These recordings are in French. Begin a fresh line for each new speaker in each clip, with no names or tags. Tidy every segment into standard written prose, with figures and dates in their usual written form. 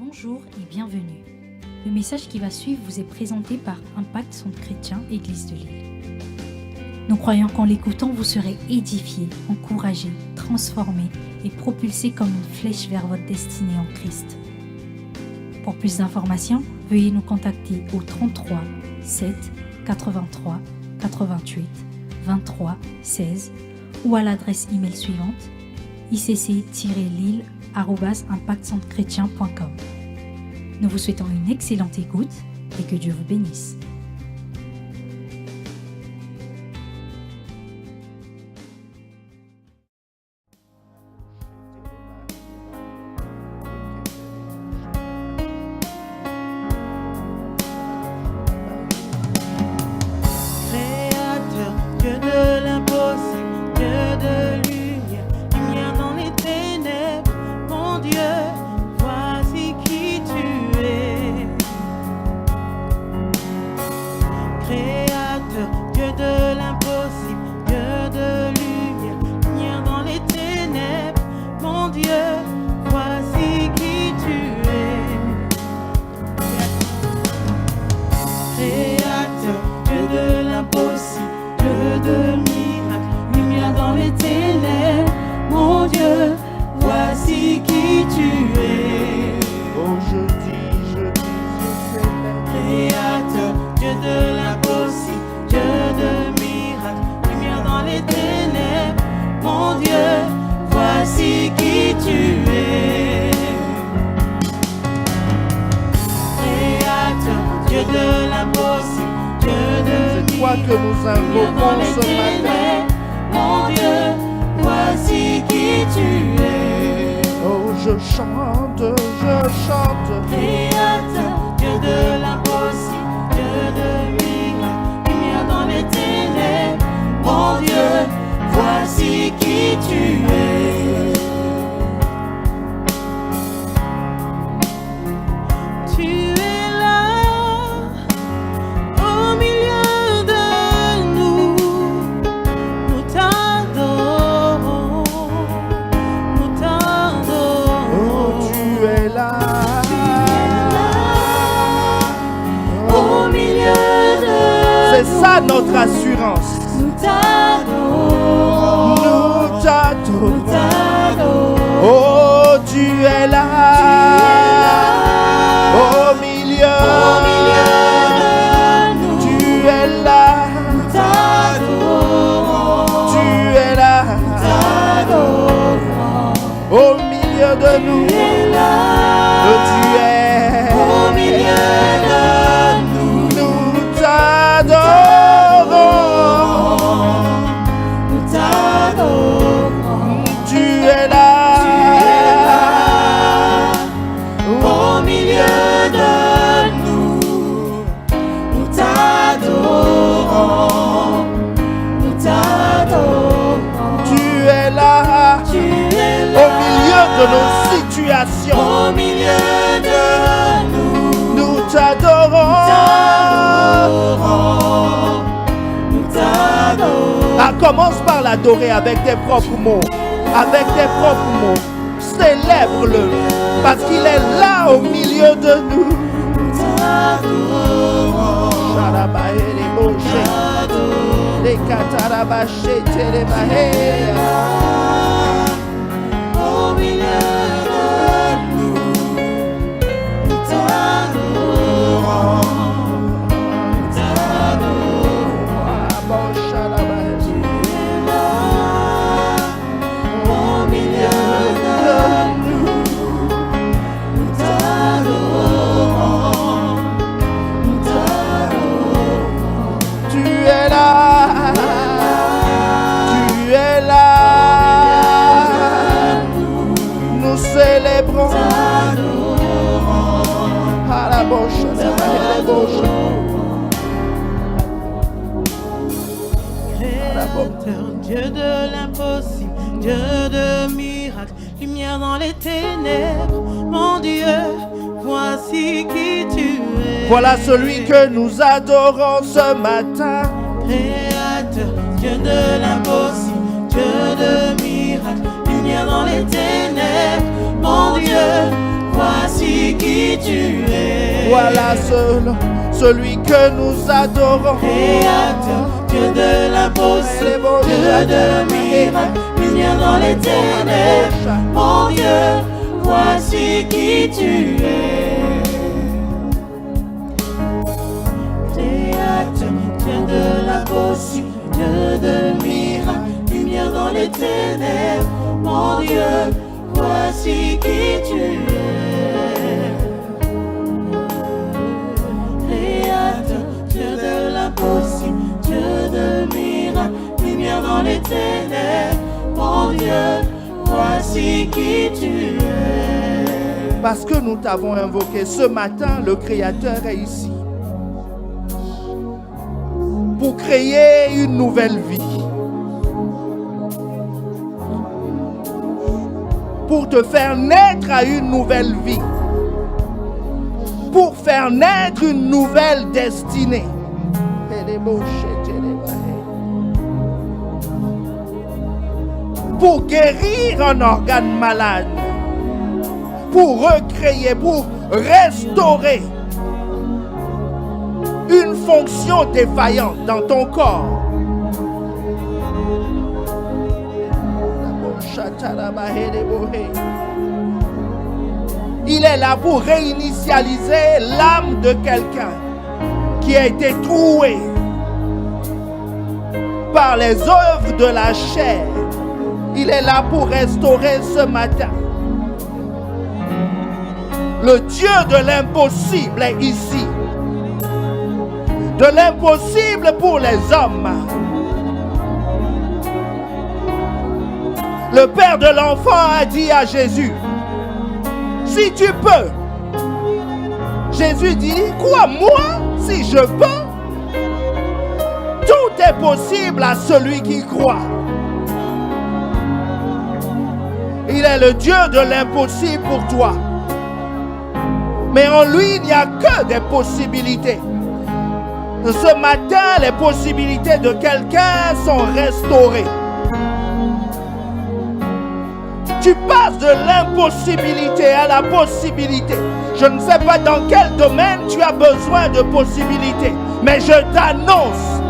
Bonjour et bienvenue. Le message qui va suivre vous est présenté par Impact Centre Chrétien Église de Lille. Nous croyons qu'en l'écoutant, vous serez édifiés, encouragés, transformés et propulsés comme une flèche vers votre destinée en Christ. Pour plus d'informations, veuillez nous contacter au 33 7 83 88 23 16 ou à l'adresse email suivante icc-lille@impactcentrechrétien.com. Nous vous souhaitons une excellente écoute et que Dieu vous bénisse.
Créateur, Dieu de l'impossible, Dieu de lumière, lumière dans les ténèbres, mon Dieu, voici qui tu es. Créateur, Dieu de l'impossible, Dieu de lumière, lumière dans les ténèbres, mon Dieu, voici qui tu es. Créateur, Dieu de l'impossible, Dieu de miracles, lumière dans les ténèbres, mon Dieu, voici qui tu es.
Oh, je dis,
Créateur, Dieu de l'impossible, Dieu de miracles, lumière dans les ténèbres, mon Dieu, voici qui tu es. Créateur, Dieu de l'impossible, Dieu de
c'est toi que nous
lumière dans
invoquons
les
ce matin.
ténèbres, mon Dieu, voici qui tu es.
Oh, je chante.
Créateur, Dieu de l'impossible, Dieu de miracles, lumière dans les ténèbres, mon Dieu, voici qui tu es. Tu es là, au milieu de nous, nous t'adorons, nous t'adorons.
Oh, tu es là.
Au milieu de
C'est ça notre assurance.
nous t'adorons,
Nous
nous
t'adorons.
t'adorons.
Oh, tu es là. Au milieu.
de nous,
Tu es là.
nous t'adorons,
Tu es là.
t'adorons.
Au milieu de nous.
Tu es là,
Tu es.
au milieu de nous,
Nous t'adorons.
nous t'adorons.
Tu es là.
Au milieu de nous, nous t'adorons, nous t'adorons.
Tu es là.
Tu es
Au
là,
milieu de nos situations.
au milieu de nous,
Nous t'adorons.
t'adorons, nous t'adorons.
Ah, commence par l'adorer avec tes propres mots. Avec tes propres mots. Célèbre-le. Parce qu'il est là au milieu de nous.
Nous t'adorons,
Sharabaheremoshe. Lekatarabasheterebahe.
au milieu de nous, nous t'adorons, nous t'adorons.
Abosharabahe.
Au milieu de nous, nous t'adorons, nous t'adorons.
Tu es là. Tu es là. Nous célébrons. À la bouche, à la bouche.
Créateur, Dieu de l'impossible, Dieu de miracles, lumière dans les ténèbres, mon Dieu, voici qui tu es.
Voilà celui que nous adorons ce matin.
Créateur, Dieu de l'impossible, Dieu de miracles, lumière dans les ténèbres, mon Dieu, voici qui tu es.
Voilà celui que nous adorons.
Créateur, Dieu de l'impossible, Dieu de miracles, lumière dans les ténèbres. Mon Dieu, voici qui tu es. Créateur, Dieu de l'impossible, Dieu de miracles, lumière dans les ténèbres. Mon Dieu, voici qui tu es. Créateur, Dieu de l'impossible, Dieu de miracles, lumière dans les ténèbres. Mon Dieu, voici qui tu es.
Parce que nous t'avons invoqué ce matin, le Créateur est ici pour créer une nouvelle vie, pour te faire naître à une nouvelle vie, pour faire naître une nouvelle destinée. Pour guérir un organe malade, pour recréer, pour restaurer une fonction défaillante dans ton corps. Il est là pour réinitialiser l'âme de quelqu'un qui a été troué par les œuvres de la chair. Il est là pour restaurer ce matin. Le Dieu de l'impossible est ici. De l'impossible pour les hommes. Le père de l'enfant a dit à Jésus, si tu peux. Jésus dit, quoi, moi, si je peux? Tout est possible à celui qui croit. Il est le Dieu de l'impossible pour toi. Mais en lui, il n'y a que des possibilités. Ce matin, les possibilités de quelqu'un sont restaurées. Tu passes de l'impossibilité à la possibilité. Je ne sais pas dans quel domaine tu as besoin de possibilités, mais je t'annonce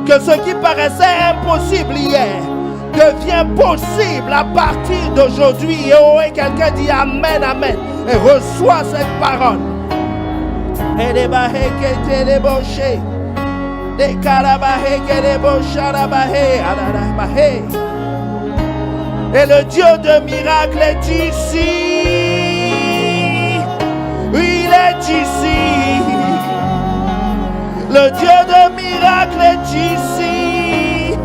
que ce qui paraissait impossible hier devient possible à partir d'aujourd'hui. Et quelqu'un dit Amen, Amen. Et reçois cette parole. Et le Dieu de miracle est ici. Oui, il est ici. Le Dieu de miracle est ici.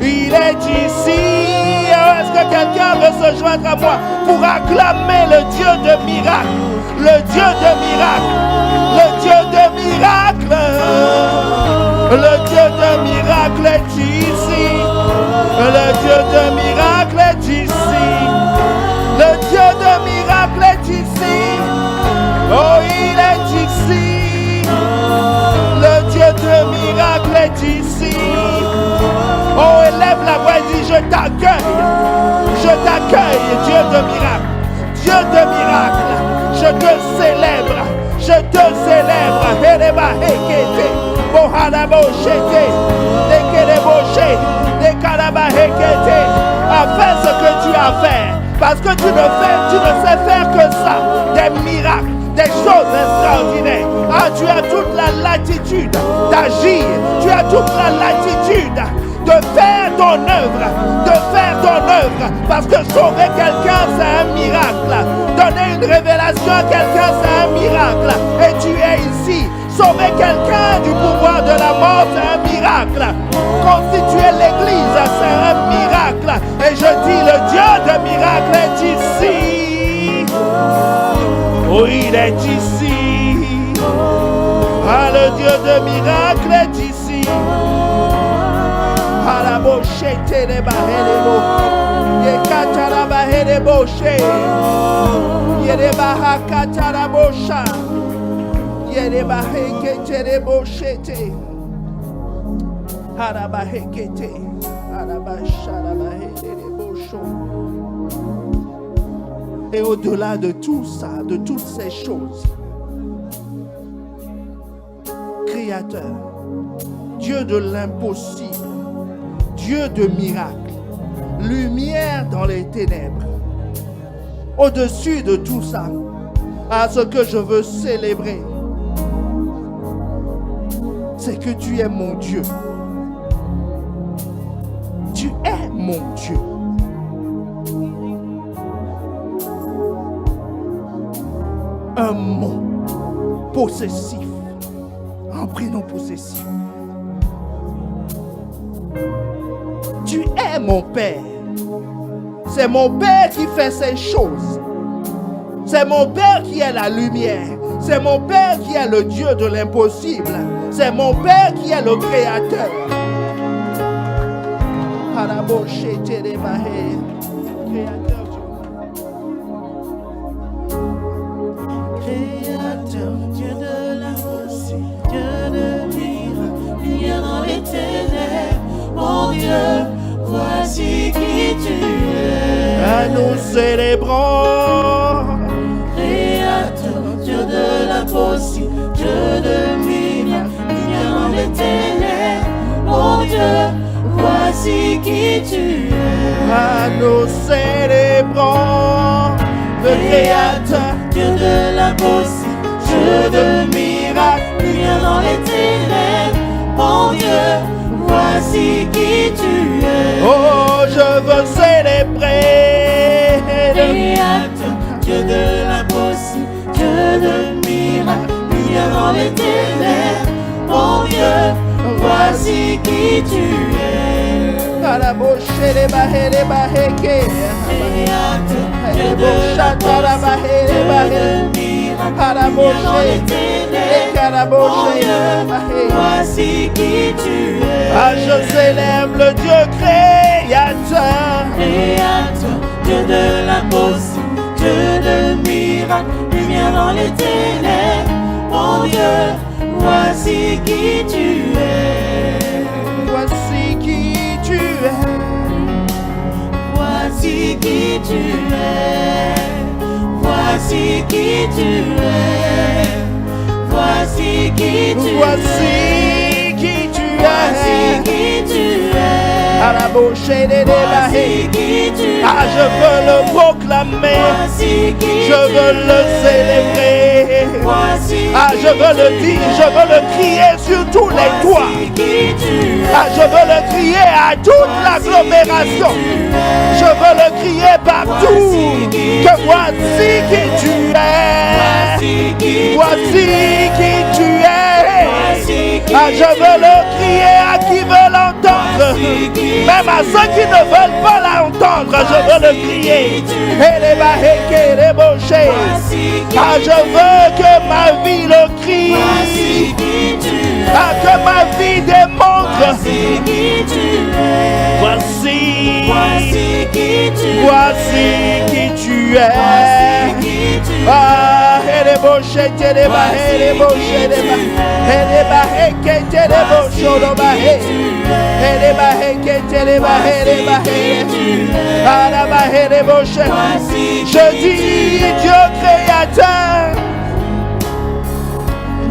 Il est ici. Est-ce que quelqu'un veut se joindre à moi pour acclamer le Dieu de miracle? Le Dieu de miracle. Le Dieu de miracle. Le Dieu de miracle est ici. Le Dieu de miracle est ici. Le Dieu de miracle est ici. Oh, il est ici. Le Dieu de miracle est ici. Oh, élève la voix et dis, je t'accueille. Je t'accueille, Dieu de miracle. Dieu de miracle. Je te célèbre. Je te célèbre. Afin ce que tu as fait. Parce que tu ne sais faire que ça. Des miracles. Des choses extraordinaires. Ah, tu as toute la latitude d'agir. Tu as toute la latitude de faire ton œuvre, parce que sauver quelqu'un c'est un miracle, donner une révélation à quelqu'un c'est un miracle, et tu es ici. Sauver quelqu'un du pouvoir de la mort c'est un miracle, constituer l'église c'est un miracle, et je dis le Dieu de miracle est ici. Oh, il est ici. Ah, le Dieu de miracle est ici. Haraboshete de baherebo, yekatara bahereboshe, yereba hakatara bosha, yereba hekete boshete, harabahekete, harabahekete. Et au-delà de tout ça, de toutes ces choses, Créateur, Dieu de l'impossible, Dieu de miracles, lumière dans les ténèbres, au-dessus de tout ça, à ce que je veux célébrer, c'est que tu es mon Dieu. Tu es mon Dieu. Un mot possessif, un prénom possessif. Tu es mon Père. C'est mon Père qui fait ces choses. C'est mon Père qui est la lumière. C'est mon Père qui est le Dieu de l'impossible. C'est mon Père qui est le Créateur.
Créateur, Dieu de l'impossible, Dieu de miracles, lumière dans les ténèbres. Mon Dieu, voici qui tu es.
À nous célébrons.
Créateur, Dieu de l'impossible, Dieu de miracles, lumière dans les ténèbres. Mon Dieu, voici qui tu es.
À nous célébrons le Créateur,
Dieu de l'impossible, Dieu de miracles, lumière dans les ténèbres. Mon Dieu, voici qui tu es.
oh, je veux célébrer.
Créateur, Dieu de l'impossible, Dieu de miracles, lumière dans les ténèbres. Mon Dieu, voici qui tu es.
À la bouche les bahés, les bahés,
Créateur, Dieu de l'impossible, Dieu de miracles,
à la
lumière dans les
bouche,
ténèbres. Mon Dieu, voici qui tu es.
ah, je célèbre le Dieu créateur.
Créateur, Dieu de l'impossible, Dieu de miracles, lumière dans les ténèbres. Mon Dieu, voici qui tu es.
Voici qui tu es.
Voici qui tu es. Voici qui tu es. Voici qui tu es.
Voici qui tu
Voici
es.
qui tu es.
À la bouche des bahés.
Voici qui tu es.
Ah, je veux le proclamer.
Voici qui
Je veux
tu
le
es.
célébrer.
Voici
Ah, je veux le dire, je veux le crier sur tous les toits.
qui tu es.
Ah, je veux le crier à toute l'agglomération. Je veux le crier partout. Que voici qui tu es. Voici qui tu es. Ah, je veux le crier à qui veut l'entendre. Même à ceux qui ne veulent pas l'entendre, je veux le crier. Et les bahés, les bochés. Ah, je veux que ma vie le crie. Ah, que ma vie démontre. Voici qui tu es. Ah, et les bochés, les bahés, les bochés, les bahés. Et les bahés, qui étaient les bochés, les bahés. Et les bahés, qui étaient les bahés, les bahés. Ah, la bahé, les bochés. Je dis Dieu créateur.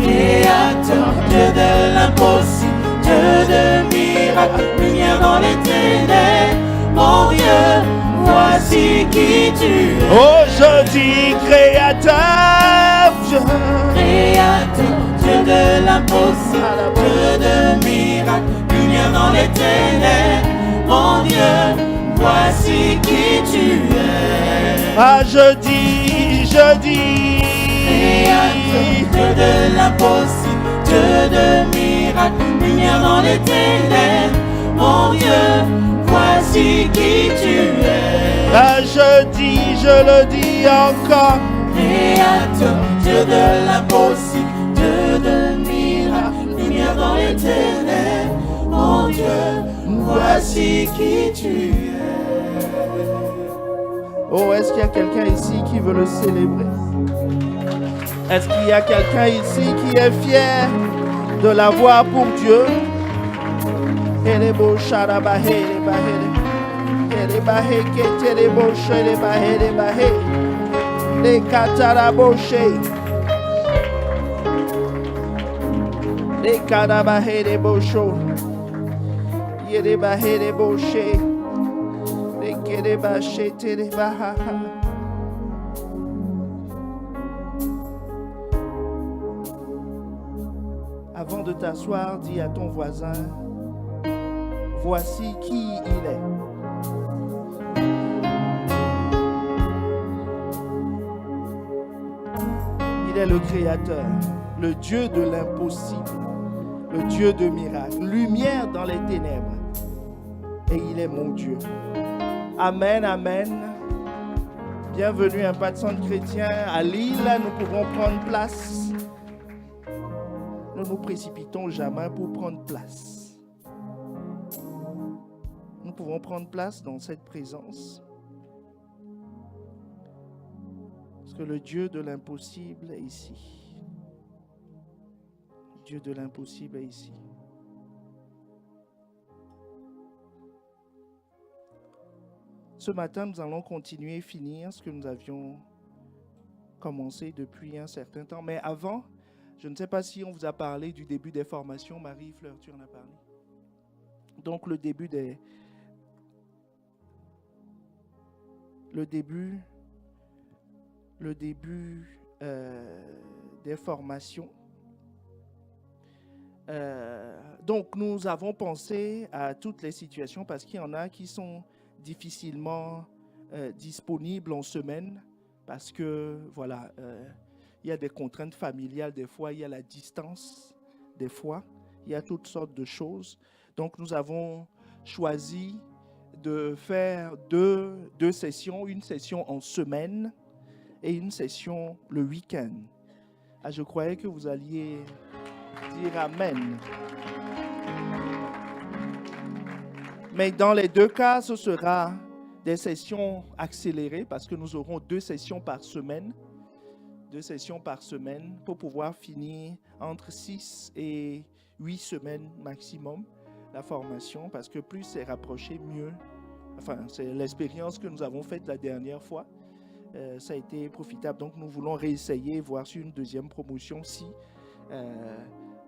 Créateur, Dieu de l'impossible, Dieu de miracles, lumière dans les ténèbres. Mon Dieu, voici qui tu es.
Oh, je dis créateur, Dieu.
Créateur, Dieu de l'impossible, Dieu de miracles, lumière dans les ténèbres. Mon Dieu, voici qui tu es.
Ah, je dis.
Créateur, Dieu de l'impossible, Dieu de miracles, lumière dans les ténèbres. Mon Dieu, voici qui tu es.
Ah, je le dis encore.
Créateur, Dieu de l'impossible, Dieu de miracles, lumière dans les ténèbres. Mon Dieu, voici qui tu es.
Oh, est-ce qu'il y a quelqu'un ici qui veut le célébrer? Est-ce qu'il y a quelqu'un ici qui est fier de l'avoir pour Dieu? Elebo sharabahe bahe. Elebahe ketelebo shelebahe bahe. Le kataraboshe. Le karabahe de bosho. Yelebahe de boshe. Le kerebahe telebaha. Avant de t'asseoir, dis à ton voisin, voici qui il est. Il est le Créateur, le Dieu de l'impossible, le Dieu de miracles, lumière dans les ténèbres. Et il est mon Dieu. Amen, amen. Bienvenue à Impact Centre Chrétien à Lille. Nous pouvons prendre place. Ne nous précipitons jamais pour prendre place. Nous pouvons prendre place dans cette présence. Parce que le Dieu de l'impossible est ici. Le Dieu de l'impossible est ici. Ce matin, nous allons continuer et finir ce que nous avions commencé depuis un certain temps. Mais avant, je ne sais pas si on vous a parlé du début des formations. Marie-Fleur, tu en as parlé. Donc, le début des formations. Donc, nous avons pensé à toutes les situations parce qu'il y en a qui sont difficilement disponibles en semaine parce que, voilà, il y a des contraintes familiales des fois, il y a la distance des fois, il y a toutes sortes de choses. Donc, nous avons choisi de faire deux sessions, une session en semaine et une session le week-end. Ah, je croyais que vous alliez dire Amen. Mais dans les deux cas, ce sera des sessions accélérées parce que nous aurons 2 sessions par semaine. 2 sessions par semaine pour pouvoir finir entre 6 et 8 semaines maximum la formation parce que plus c'est rapproché, mieux. Enfin, c'est l'expérience que nous avons faite la dernière fois. Ça a été profitable. Donc, nous voulons réessayer, voir sur une deuxième promotion si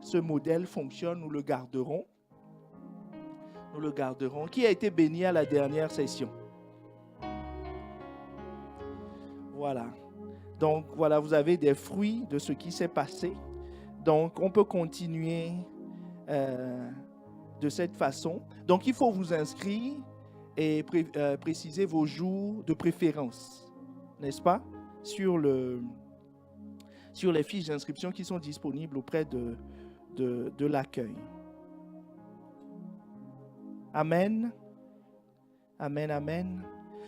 ce modèle fonctionne, nous le garderons. Nous le garderons. Qui a été béni à la dernière session? Voilà. Donc, voilà, vous avez des fruits de ce qui s'est passé. Donc, on peut continuer de cette façon. Donc, il faut vous inscrire et préciser vos jours de préférence, n'est-ce pas? Sur les fiches d'inscription qui sont disponibles auprès de l'accueil. Amen. Amen, amen.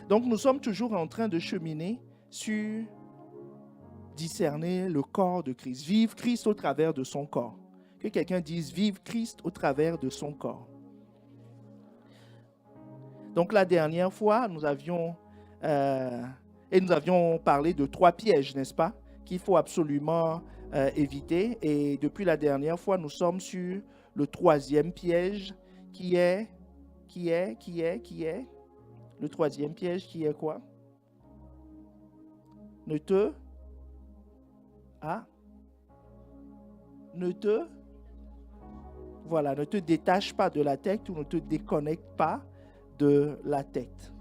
Donc, nous sommes toujours en train de cheminer sur discerner le corps de Christ. Vivre Christ au travers de son corps. Que quelqu'un dise vivre Christ au travers de son corps. Donc, la dernière fois, nous avions parlé de 3 pièges, n'est-ce pas, qu'il faut absolument éviter. Et depuis la dernière fois, nous sommes sur le 3e piège qui est le 3e piège qui est quoi? Ne te détache pas de la tête ou ne te déconnecte pas de la tête.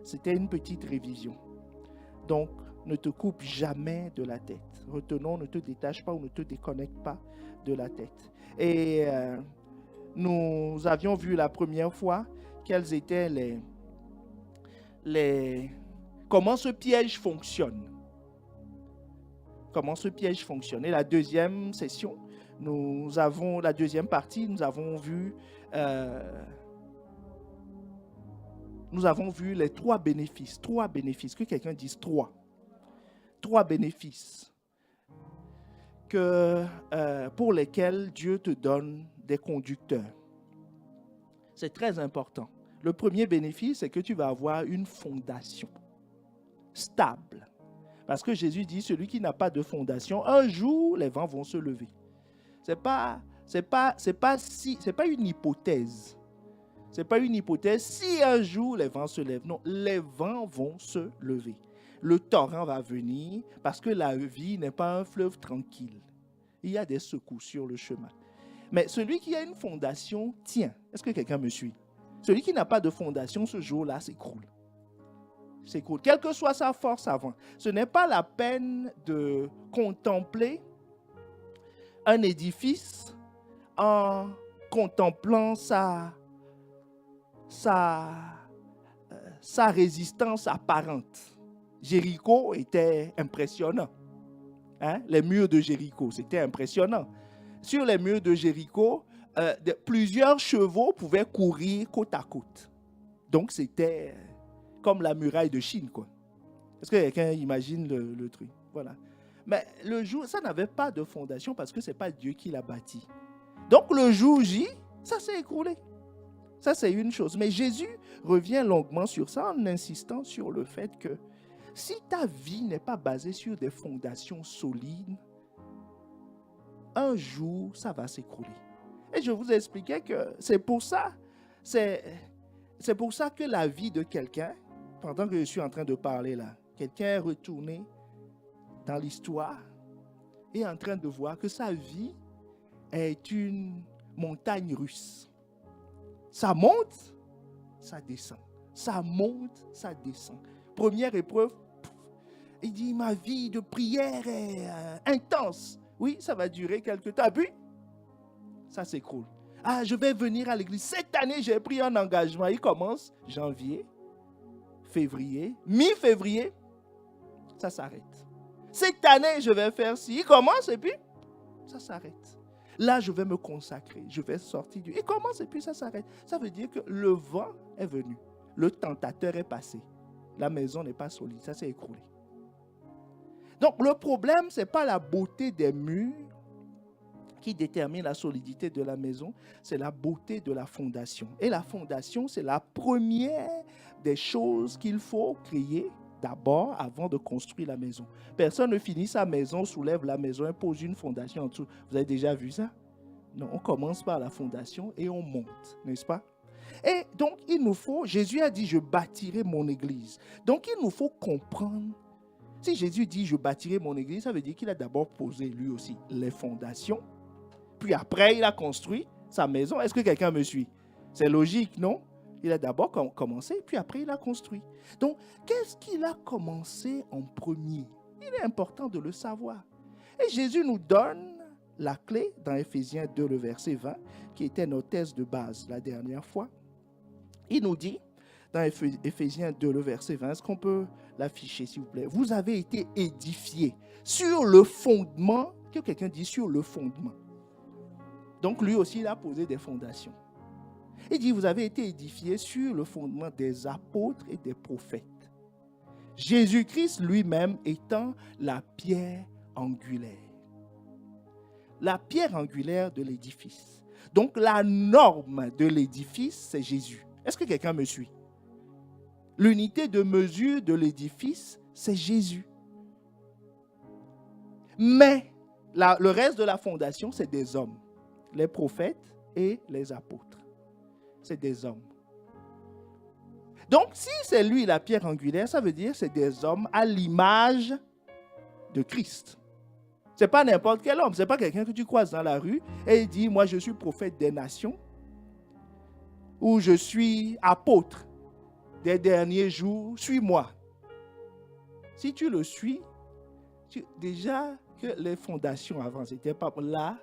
C'était une petite révision. Donc, ne te coupe jamais de la tête. Retenons, ne te détache pas ou ne te déconnecte pas de la tête. Et nous avions vu la première fois quels étaient comment ce piège fonctionne. Comment ce piège fonctionne. Et la deuxième session, la deuxième partie, nous avons vu les 3 bénéfices. 3 bénéfices. Que quelqu'un dise 3. 3 bénéfices pour lesquels Dieu te donne des conducteurs. C'est très important. Le premier bénéfice, c'est que tu vas avoir une fondation stable. Parce que Jésus dit, celui qui n'a pas de fondation, un jour, les vents vont se lever. C'est pas C'est pas une hypothèse. C'est pas une hypothèse. Si un jour les vents se lèvent, non, les vents vont se lever. Le torrent va venir parce que la vie n'est pas un fleuve tranquille. Il y a des secousses sur le chemin. Mais celui qui a une fondation tient. Est-ce que quelqu'un me suit? Celui qui n'a pas de fondation, ce jour-là, s'écroule. S'écroule. Quelle que soit sa force avant. Ce n'est pas la peine de contempler un édifice en contemplant sa résistance apparente. Jéricho était impressionnant. Les murs de Jéricho, c'était impressionnant. Sur les murs de Jéricho, plusieurs chevaux pouvaient courir côte à côte. Donc, c'était comme la muraille de Chine, quoi. Est-ce que quelqu'un imagine le truc? Voilà. Mais le jour, ça n'avait pas de fondation parce que ce n'est pas Dieu qui l'a bâti. Donc, le jour J, ça s'est écroulé. Ça, c'est une chose. Mais Jésus revient longuement sur ça en insistant sur le fait que si ta vie n'est pas basée sur des fondations solides, un jour, ça va s'écrouler. Et je vous ai expliqué que c'est pour ça que la vie de quelqu'un, pendant que je suis en train de parler là, quelqu'un est retourné dans l'histoire et est en train de voir que sa vie est une montagne russe. Ça monte, ça descend. Ça monte, ça descend. Première épreuve, il dit, ma vie de prière est intense. Oui, ça va durer quelque temps. Puis, ça s'écroule. Ah, je vais venir à l'église. Cette année, j'ai pris un engagement. Il commence janvier, février, mi-février, ça s'arrête. Cette année, je vais faire ci. Il commence et puis, ça s'arrête. Là, je vais me consacrer. Je vais sortir du... Il commence et puis ça s'arrête. Ça veut dire que le vent est venu. Le tentateur est passé. La maison n'est pas solide. Ça s'est écroulé. Donc, le problème, ce n'est pas la beauté des murs qui détermine la solidité de la maison, c'est la beauté de la fondation. Et la fondation, c'est la première des choses qu'il faut créer d'abord avant de construire la maison. Personne ne finit sa maison, soulève la maison et pose une fondation en dessous. Vous avez déjà vu ça? Non, on commence par la fondation et on monte, n'est-ce pas? Et donc, il nous faut, Jésus a dit, je bâtirai mon église. Donc, il nous faut comprendre. Si Jésus dit, je bâtirai mon église, ça veut dire qu'il a d'abord posé lui aussi les fondations. Puis après, il a construit sa maison. Est-ce que quelqu'un me suit? C'est logique, non? Il a d'abord commencé, puis après, il a construit. Donc, qu'est-ce qu'il a commencé en premier? Il est important de le savoir. Et Jésus nous donne la clé dans Éphésiens 2, le verset 20, qui était notre thèse de base la dernière fois. Il nous dit, dans Éphésiens 2, le verset 20, est-ce qu'on peut l'afficher, s'il vous plaît? Vous avez été édifiés sur le fondement, que quelqu'un dit sur le fondement. Donc, lui aussi, il a posé des fondations. Il dit, vous avez été édifiés sur le fondement des apôtres et des prophètes. Jésus-Christ lui-même étant la pierre angulaire. La pierre angulaire de l'édifice. Donc, la norme de l'édifice, c'est Jésus. Est-ce que quelqu'un me suit? L'unité de mesure de l'édifice, c'est Jésus. Mais le reste de la fondation, c'est des hommes. Les prophètes et les apôtres. C'est des hommes. Donc, si c'est lui la pierre angulaire, ça veut dire que c'est des hommes à l'image de Christ. Ce n'est pas n'importe quel homme. Ce n'est pas quelqu'un que tu croises dans la rue et il dit, moi je suis prophète des nations ou je suis apôtre des derniers jours, suis-moi. Si tu le suis, déjà que les fondations avant, c'était pas là.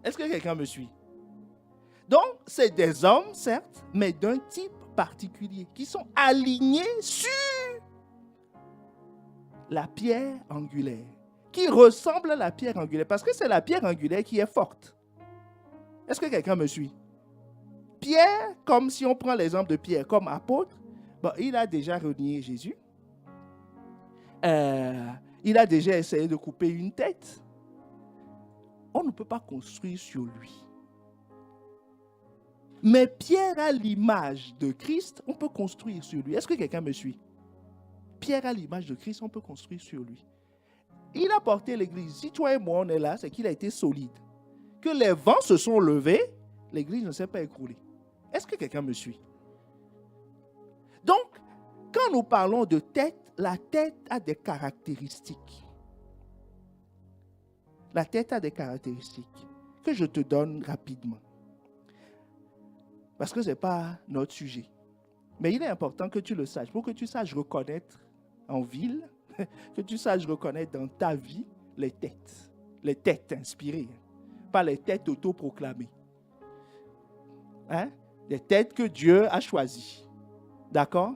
Est-ce que quelqu'un me suit? Donc, c'est des hommes, certes, mais d'un type particulier, qui sont alignés sur la pierre angulaire, qui ressemble à la pierre angulaire, parce que c'est la pierre angulaire qui est forte. Est-ce que quelqu'un me suit? Pierre, comme si on prend l'exemple de Pierre comme apôtre, bon, il a déjà renié Jésus. Il a déjà essayé de couper une tête. On ne peut pas construire sur lui. Mais Pierre à l'image de Christ, on peut construire sur lui. Est-ce que quelqu'un me suit? Pierre à l'image de Christ, on peut construire sur lui. Il a porté l'église. Si toi et moi, on est là, c'est qu'il a été solide. Que les vents se sont levés, l'église ne s'est pas écroulée. Est-ce que quelqu'un me suit? Donc, quand nous parlons de tête, la tête a des caractéristiques. La tête a des caractéristiques que je te donne rapidement. Parce que ce n'est pas notre sujet. Mais il est important que tu le saches, pour que tu saches reconnaître en ville, que tu saches reconnaître dans ta vie les têtes inspirées, pas les têtes autoproclamées. Les têtes que Dieu a choisies. D'accord?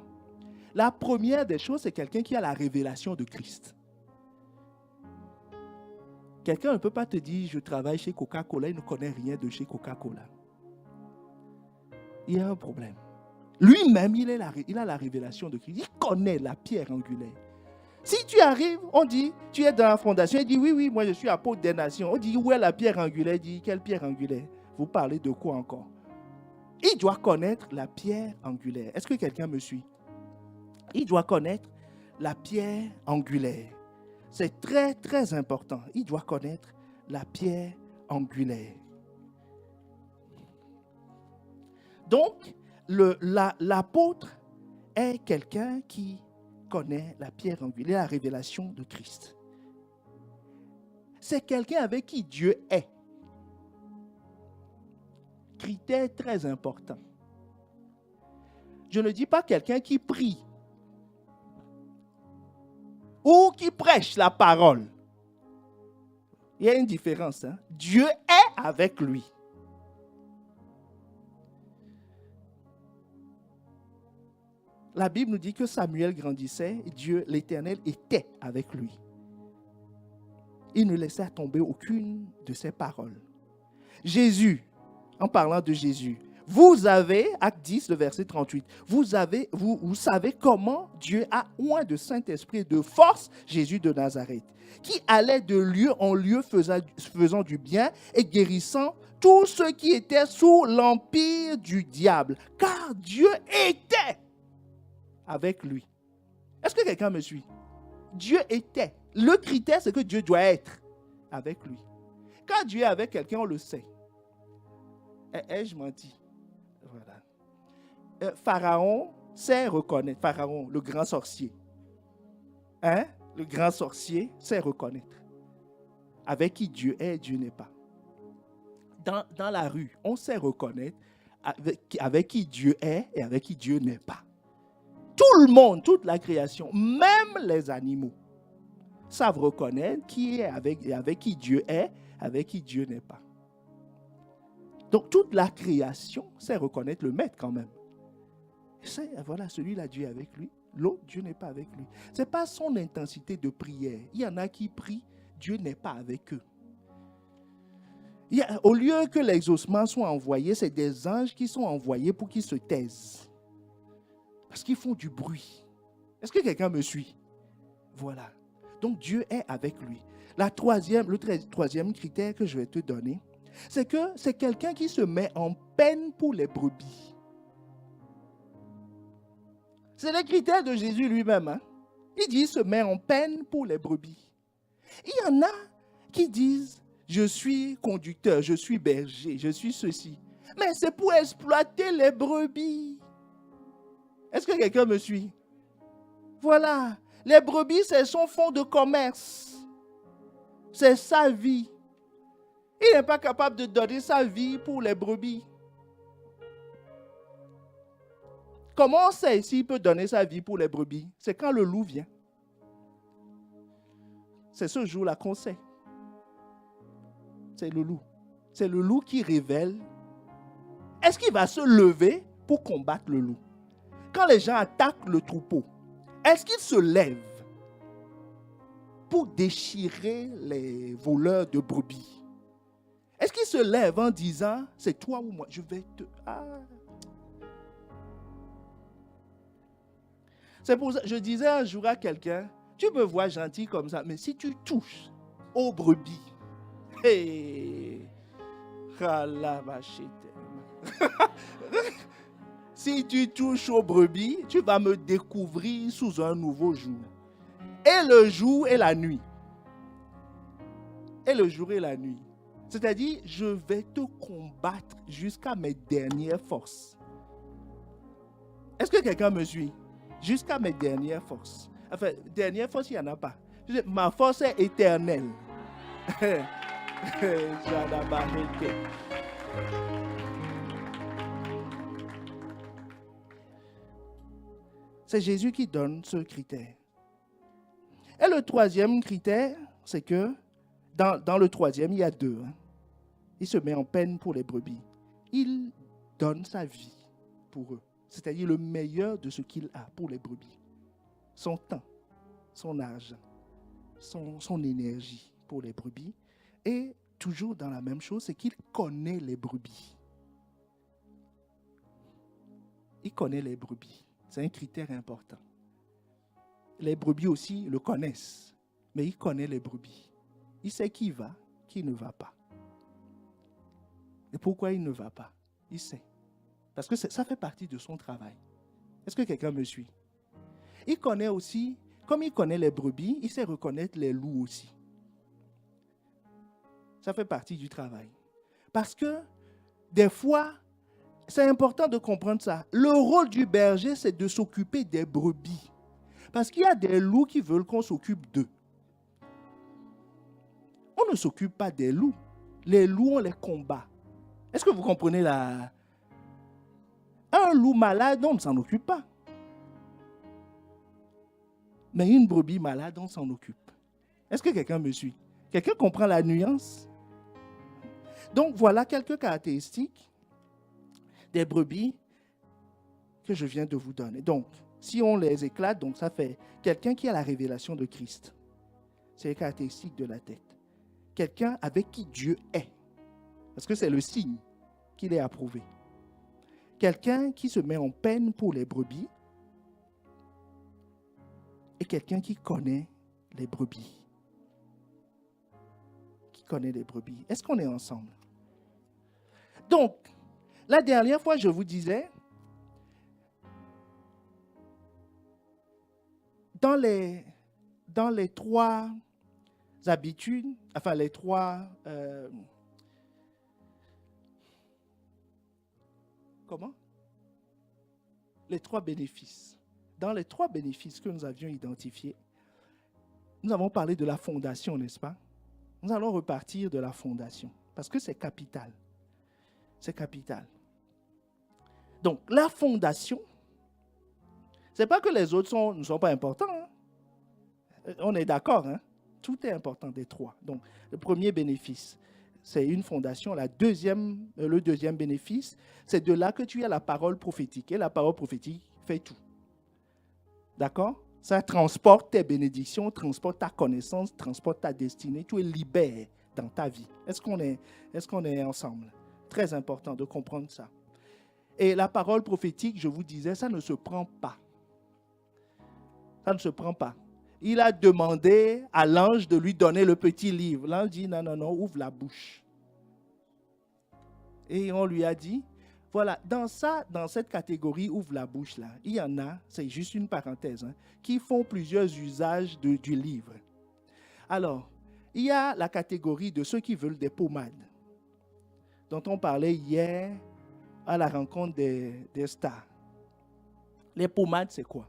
La première des choses, c'est quelqu'un qui a la révélation de Christ. Quelqu'un ne peut pas te dire, je travaille chez Coca-Cola, il ne connaît rien de chez Coca-Cola. Il y a un problème. Lui-même, il a la révélation de Christ. Il connaît la pierre angulaire. Si tu arrives, on dit, tu es dans la fondation, il dit, oui, moi je suis apôtre des nations. On dit, où est la pierre angulaire? Il dit, quelle pierre angulaire? Vous parlez de quoi encore? Il doit connaître la pierre angulaire. Est-ce que quelqu'un me suit? Il doit connaître la pierre angulaire. C'est très, très important. Il doit connaître la pierre angulaire. Donc, l'apôtre est quelqu'un qui connaît la pierre angulaire, la révélation de Christ. C'est quelqu'un avec qui Dieu est. Critère très important. Je ne dis pas quelqu'un qui prie ou qui prêche la parole. Il y a une différence. Dieu est avec lui. La Bible nous dit que Samuel grandissait, Dieu, l'Éternel, était avec lui. Il ne laissait tomber aucune de ses paroles. Jésus, en parlant de Jésus, vous avez, acte 10, le verset 38, vous savez comment Dieu a oint de Saint-Esprit et de force Jésus de Nazareth, qui allait de lieu en lieu faisant du bien et guérissant tous ceux qui étaient sous l'empire du diable, car Dieu était avec lui. Est-ce que quelqu'un me suit? Dieu était. Le critère, c'est que Dieu doit être avec lui. Quand Dieu est avec quelqu'un, on le sait. Ai-je menti? Voilà. Pharaon sait reconnaître. Pharaon, le grand sorcier. Le grand sorcier sait reconnaître. Avec qui Dieu est et Dieu n'est pas. Dans la rue, on sait reconnaître avec qui Dieu est et avec qui Dieu n'est pas. Tout le monde, toute la création, même les animaux, savent reconnaître qui est avec qui Dieu est, avec qui Dieu n'est pas. Donc, toute la création sait reconnaître le maître quand même. Voilà, celui-là, Dieu est avec lui. L'autre, Dieu n'est pas avec lui. Ce n'est pas son intensité de prière. Il y en a qui prient, Dieu n'est pas avec eux. Au lieu que l'exaucement soit envoyé, c'est des anges qui sont envoyés pour qu'ils se taisent. Parce qu'ils font du bruit. Est-ce que quelqu'un me suit? Voilà. Donc Dieu est avec lui. Le troisième critère que je vais te donner, c'est que c'est quelqu'un qui se met en peine pour les brebis. C'est le critère de Jésus lui-même. Il dit se met en peine pour les brebis. Il y en a qui disent je suis conducteur, je suis berger, je suis ceci. Mais c'est pour exploiter les brebis. Est-ce que quelqu'un me suit? Voilà. Les brebis, c'est son fonds de commerce. C'est sa vie. Il n'est pas capable de donner sa vie pour les brebis. Comment on sait s'il peut donner sa vie pour les brebis? C'est quand le loup vient. C'est ce jour-là qu'on sait. C'est le loup. C'est le loup qui révèle. Est-ce qu'il va se lever pour combattre le loup? Quand les gens attaquent le troupeau, est-ce qu'ils se lèvent pour déchirer les voleurs de brebis? Est-ce qu'ils se lèvent en disant, c'est toi ou moi, je vais te... C'est pour ça que je disais un jour à quelqu'un, tu me vois gentil comme ça, mais si tu touches aux brebis, si tu touches aux brebis, tu vas me découvrir sous un nouveau jour. Et le jour et la nuit. et le jour et la nuit. C'est-à-dire, je vais te combattre jusqu'à mes dernières forces. Est-ce que quelqu'un me suit? Jusqu'à mes dernières forces. Enfin, dernière force, il n'y en a pas. Ma force est éternelle. C'est Jésus qui donne ce critère. Et le troisième critère, c'est que dans le troisième, il y a deux. Il se met en peine pour les brebis. Il donne sa vie pour eux. C'est-à-dire le meilleur de ce qu'il a pour les brebis. Son temps, son argent, son énergie pour les brebis. Et toujours dans la même chose, c'est qu'il connaît les brebis. Il connaît les brebis. C'est un critère important. Les brebis aussi le connaissent, mais il connaît les brebis. Il sait qui va, qui ne va pas. Et pourquoi il ne va pas? Il sait. Parce que ça fait partie de son travail. Est-ce que quelqu'un me suit? Il connaît aussi, comme il connaît les brebis, il sait reconnaître les loups aussi. Ça fait partie du travail. Parce que des fois, c'est important de comprendre ça. Le rôle du berger, c'est de s'occuper des brebis. Parce qu'il y a des loups qui veulent qu'on s'occupe d'eux. On ne s'occupe pas des loups. Les loups, on les combat. Est-ce que vous comprenez la... Un loup malade, on ne s'en occupe pas. Mais une brebis malade, on s'en occupe. Est-ce que quelqu'un me suit? Quelqu'un comprend la nuance? Donc, voilà quelques caractéristiques des brebis que je viens de vous donner. Donc, si on les éclate, donc ça fait quelqu'un qui a la révélation de Christ. C'est les caractéristiques de la tête. Quelqu'un avec qui Dieu est. Parce que c'est le signe qu'il est approuvé. Quelqu'un qui se met en peine pour les brebis. Et quelqu'un qui connaît les brebis. Qui connaît les brebis. Est-ce qu'on est ensemble? Donc, la dernière fois, je vous disais, dans les trois habitudes, enfin les trois... Les trois bénéfices. Dans les trois bénéfices que nous avions identifiés, nous avons parlé de la fondation, n'est-ce pas? Nous allons repartir de la fondation, parce que c'est capital. C'est capital. Donc, la fondation, ce n'est pas que les autres ne sont pas importants. Hein? On est d'accord, hein? Tout est important des trois. Donc, le premier bénéfice, c'est une fondation. Le deuxième bénéfice, c'est de là que tu as la parole prophétique. Et la parole prophétique fait tout. D'accord? Ça transporte tes bénédictions, transporte ta connaissance, transporte ta destinée. Tu es libéré dans ta vie. Est-ce qu'on est ensemble? Très important de comprendre ça. Et la parole prophétique, je vous disais, ça ne se prend pas. Ça ne se prend pas. Il a demandé à l'ange de lui donner le petit livre. L'ange dit, non, ouvre la bouche. Et on lui a dit, voilà, dans cette catégorie, ouvre la bouche là, il y en a, c'est juste une parenthèse, hein, qui font plusieurs usages du livre. Alors, il y a la catégorie de ceux qui veulent des pommades, dont on parlait hier à la rencontre des stars. Les pommades, c'est quoi?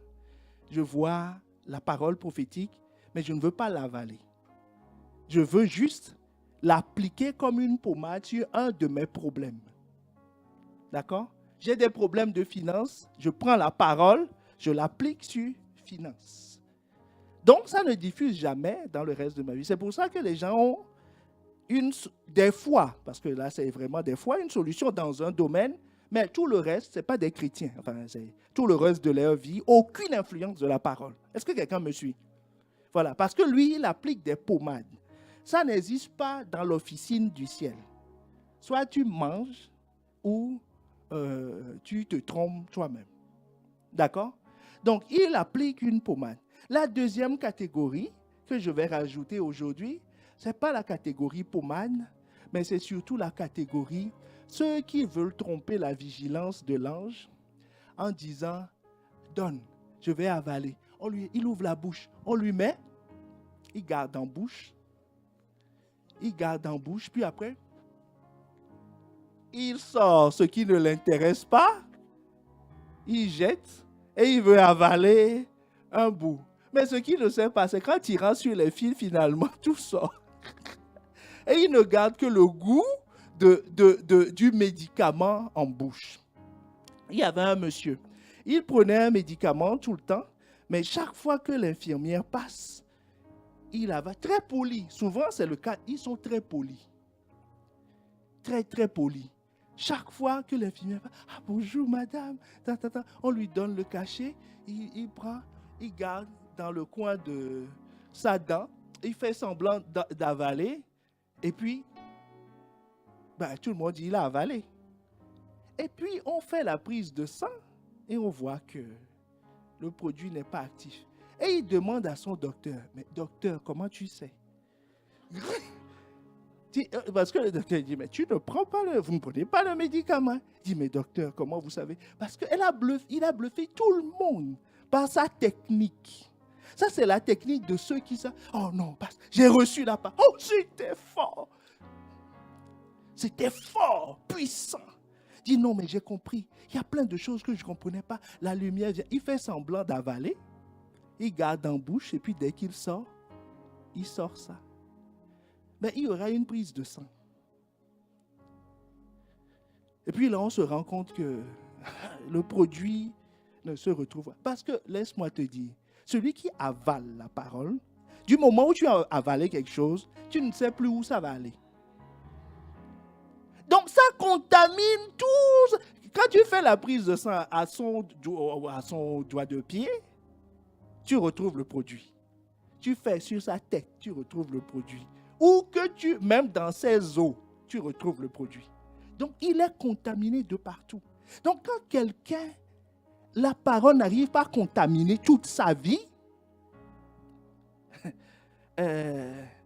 Je vois la parole prophétique, mais je ne veux pas l'avaler. Je veux juste l'appliquer comme une pommade sur un de mes problèmes. D'accord? J'ai des problèmes de finances, je prends la parole, je l'applique sur finances. Donc, ça ne diffuse jamais dans le reste de ma vie. C'est pour ça que les gens ont des fois, parce que là, c'est vraiment des fois, une solution dans un domaine, mais tout le reste, ce n'est pas des chrétiens. Enfin, c'est tout le reste de leur vie, aucune influence de la parole. Est-ce que quelqu'un me suit? Voilà, parce que lui, il applique des pommades. Ça n'existe pas dans l'officine du ciel. Soit tu manges ou tu te trompes toi-même. D'accord? Donc, il applique une pommade. La deuxième catégorie que je vais rajouter aujourd'hui, ce n'est pas la catégorie pommade, mais c'est surtout la catégorie ceux qui veulent tromper la vigilance de l'ange en disant « Donne, je vais avaler ». Il ouvre la bouche, on lui met, il garde en bouche, il garde en bouche, puis après, il sort ce qui ne l'intéresse pas, il jette et il veut avaler un bout. Mais ce qu'il ne sait pas, c'est quand il rentre sur les fils, finalement, tout sort. Et il ne garde que le goût du médicament en bouche. Il y avait un monsieur. Il prenait un médicament tout le temps, mais chaque fois que l'infirmière passe, il avait très poli. Souvent, c'est le cas, ils sont très polis. Très, très polis. Chaque fois que l'infirmière passe, ah bonjour madame, on lui donne le cachet, il prend, il garde dans le coin de sa dent, il fait semblant d'avaler, et puis, tout le monde dit il a avalé. Et puis, on fait la prise de sang et on voit que le produit n'est pas actif. Et il demande à son docteur, mais docteur, comment tu sais? Parce que le docteur dit, mais vous ne prenez pas le médicament. Il dit, mais docteur, comment vous savez? Parce qu'il a bluffé tout le monde par sa technique. Ça, c'est la technique de ceux qui savent. Oh non, j'ai reçu la parole. Oh, c'était fort. C'était fort, puissant. Il dit, non, mais j'ai compris. Il y a plein de choses que je ne comprenais pas. La lumière vient. Il fait semblant d'avaler. Il garde en bouche et puis dès qu'il sort, il sort ça. Mais il y aura une prise de sang. Et puis là, on se rend compte que le produit ne se retrouve pas. Parce que, laisse-moi te dire, celui qui avale la parole, du moment où tu as avalé quelque chose, tu ne sais plus où ça va aller. Donc ça contamine tout. Quand tu fais la prise de sang à son doigt de pied, tu retrouves le produit. Tu fais sur sa tête, tu retrouves le produit. Ou que même dans ses os, tu retrouves le produit. Donc il est contaminé de partout. Donc quand quelqu'un, la parole n'arrive pas à contaminer toute sa vie,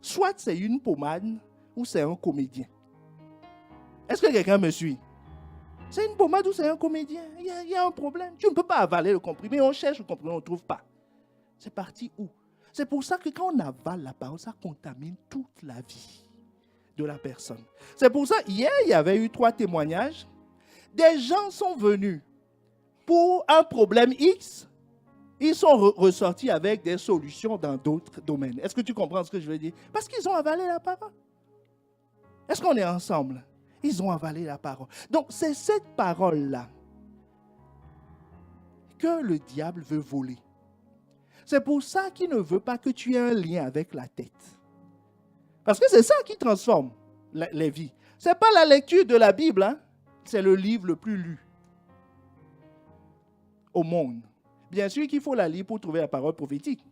soit c'est une pommade ou c'est un comédien. Est-ce que quelqu'un me suit? C'est une pommade ou c'est un comédien? Il y a un problème. Tu ne peux pas avaler le comprimé. On cherche le comprimé, on ne trouve pas. C'est parti où? C'est pour ça que quand on avale la parole, ça contamine toute la vie de la personne. C'est pour ça, hier, il y avait eu 3 témoignages. Des gens sont venus pour un problème X. Ils sont ressortis avec des solutions dans d'autres domaines. Est-ce que tu comprends ce que je veux dire? Parce qu'ils ont avalé la parole. Est-ce qu'on est ensemble? Ils ont avalé la parole. Donc, c'est cette parole-là que le diable veut voler. C'est pour ça qu'il ne veut pas que tu aies un lien avec la tête. Parce que c'est ça qui transforme les vies. Ce n'est pas la lecture de la Bible, hein? C'est le livre le plus lu au monde. Bien sûr qu'il faut la lire pour trouver la parole prophétique.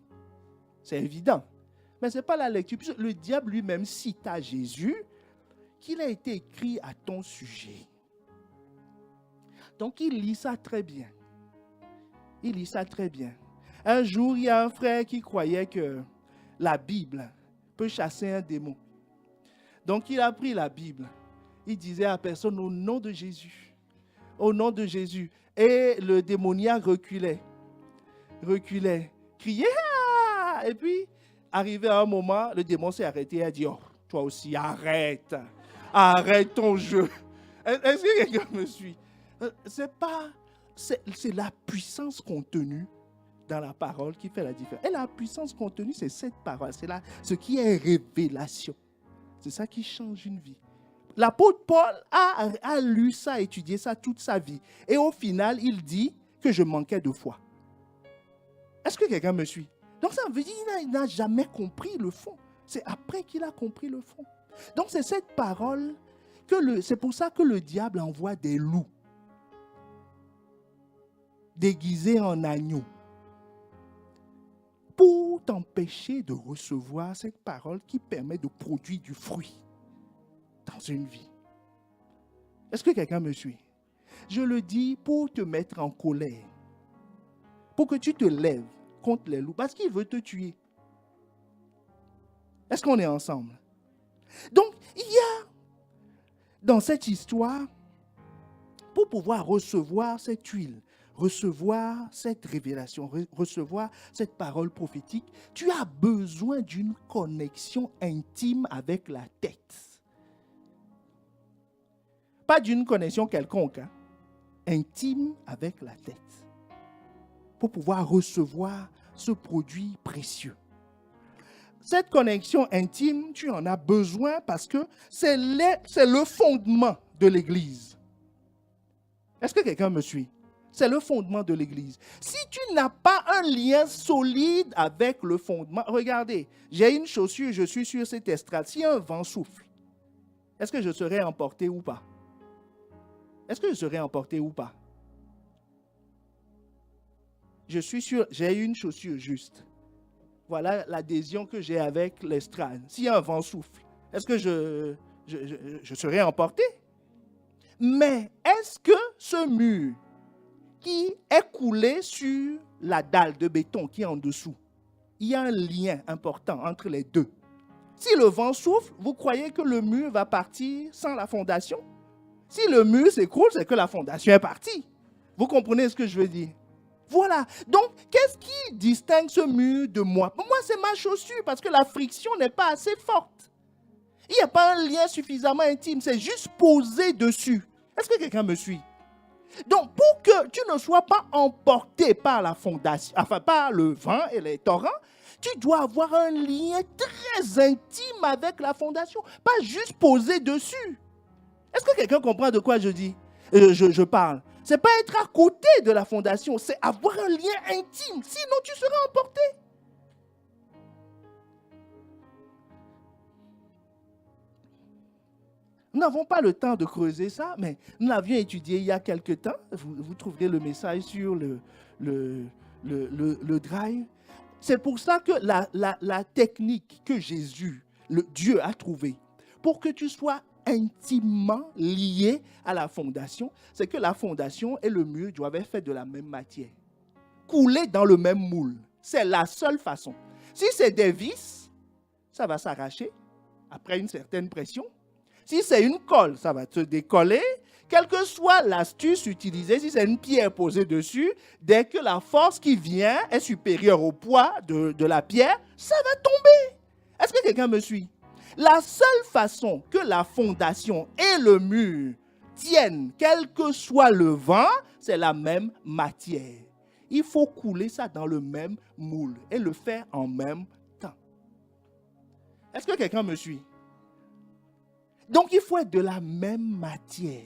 C'est évident. Mais ce n'est pas la lecture. Le diable lui-même cite à Jésus qu'il a été écrit à ton sujet. Donc, il lit ça très bien. Il lit ça très bien. Un jour, il y a un frère qui croyait que la Bible peut chasser un démon. Donc, il a pris la Bible. Il disait à personne, au nom de Jésus. Au nom de Jésus. Et le démoniaque reculait, criait. Ah! Et puis, arrivé à un moment, le démon s'est arrêté et a dit, oh, toi aussi, arrête ton jeu. Est-ce que quelqu'un me suit? C'est la puissance contenue dans la parole qui fait la différence. Et la puissance contenue, c'est cette parole. C'est là ce qui est révélation. C'est ça qui change une vie. L'apôtre Paul a lu ça, étudié ça toute sa vie. Et au final, il dit que je manquais de foi. Est-ce que quelqu'un me suit? Donc ça veut dire qu'il n'a jamais compris le fond. C'est après qu'il a compris le fond. Donc c'est cette parole, c'est pour ça que le diable envoie des loups déguisés en agneaux pour t'empêcher de recevoir cette parole qui permet de produire du fruit dans une vie. Est-ce que quelqu'un me suit? Je le dis pour te mettre en colère, pour que tu te lèves contre les loups, parce qu'il veut te tuer. Est-ce qu'on est ensemble? Donc, il y a dans cette histoire, pour pouvoir recevoir cette huile, recevoir cette révélation, recevoir cette parole prophétique, tu as besoin d'une connexion intime avec la tête. Pas d'une connexion quelconque, hein, intime avec la tête. Pour pouvoir recevoir ce produit précieux. Cette connexion intime, tu en as besoin parce que c'est le fondement de l'Église. Est-ce que quelqu'un me suit? C'est le fondement de l'Église. Si tu n'as pas un lien solide avec le fondement, regardez, j'ai une chaussure, je suis sur cette estrade. Si un vent souffle, est-ce que je serai emporté ou pas? Est-ce que je serai emporté ou pas? J'ai une chaussure juste. Voilà l'adhésion que j'ai avec l'estrade. Si un vent souffle, est-ce que je serai emporté? Mais est-ce que ce mur qui est coulé sur la dalle de béton qui est en dessous, il y a un lien important entre les deux? Si le vent souffle, vous croyez que le mur va partir sans la fondation? Si le mur s'écroule, c'est que la fondation est partie. Vous comprenez ce que je veux dire? Voilà. Donc, qu'est-ce qui distingue ce mur de moi? Pour moi, c'est ma chaussure parce que la friction n'est pas assez forte. Il n'y a pas un lien suffisamment intime, c'est juste posé dessus. Est-ce que quelqu'un me suit? Donc, pour que tu ne sois pas emporté par la fondation, enfin par le vent et les torrents, tu dois avoir un lien très intime avec la fondation, pas juste posé dessus. Est-ce que quelqu'un comprend de quoi je dis? Je parle. Ce n'est pas être à côté de la fondation, c'est avoir un lien intime, sinon tu seras emporté. Nous n'avons pas le temps de creuser ça, mais nous l'avions étudié il y a quelque temps. Vous trouverez le message sur le drive. C'est pour ça que la technique que Jésus, Dieu a trouvée, pour que tu sois intimement lié à la fondation, c'est que la fondation et le mur doivent être faits de la même matière, coulés dans le même moule. C'est la seule façon. Si c'est des vis, ça va s'arracher après une certaine pression. Si c'est une colle, ça va te décoller. Quelle que soit l'astuce utilisée, si c'est une pierre posée dessus, dès que la force qui vient est supérieure au poids de la pierre, ça va tomber. Est-ce que quelqu'un me suit? La seule façon que la fondation et le mur tiennent, quel que soit le vent, c'est la même matière. Il faut couler ça dans le même moule et le faire en même temps. Est-ce que quelqu'un me suit? Donc, il faut être de la même matière.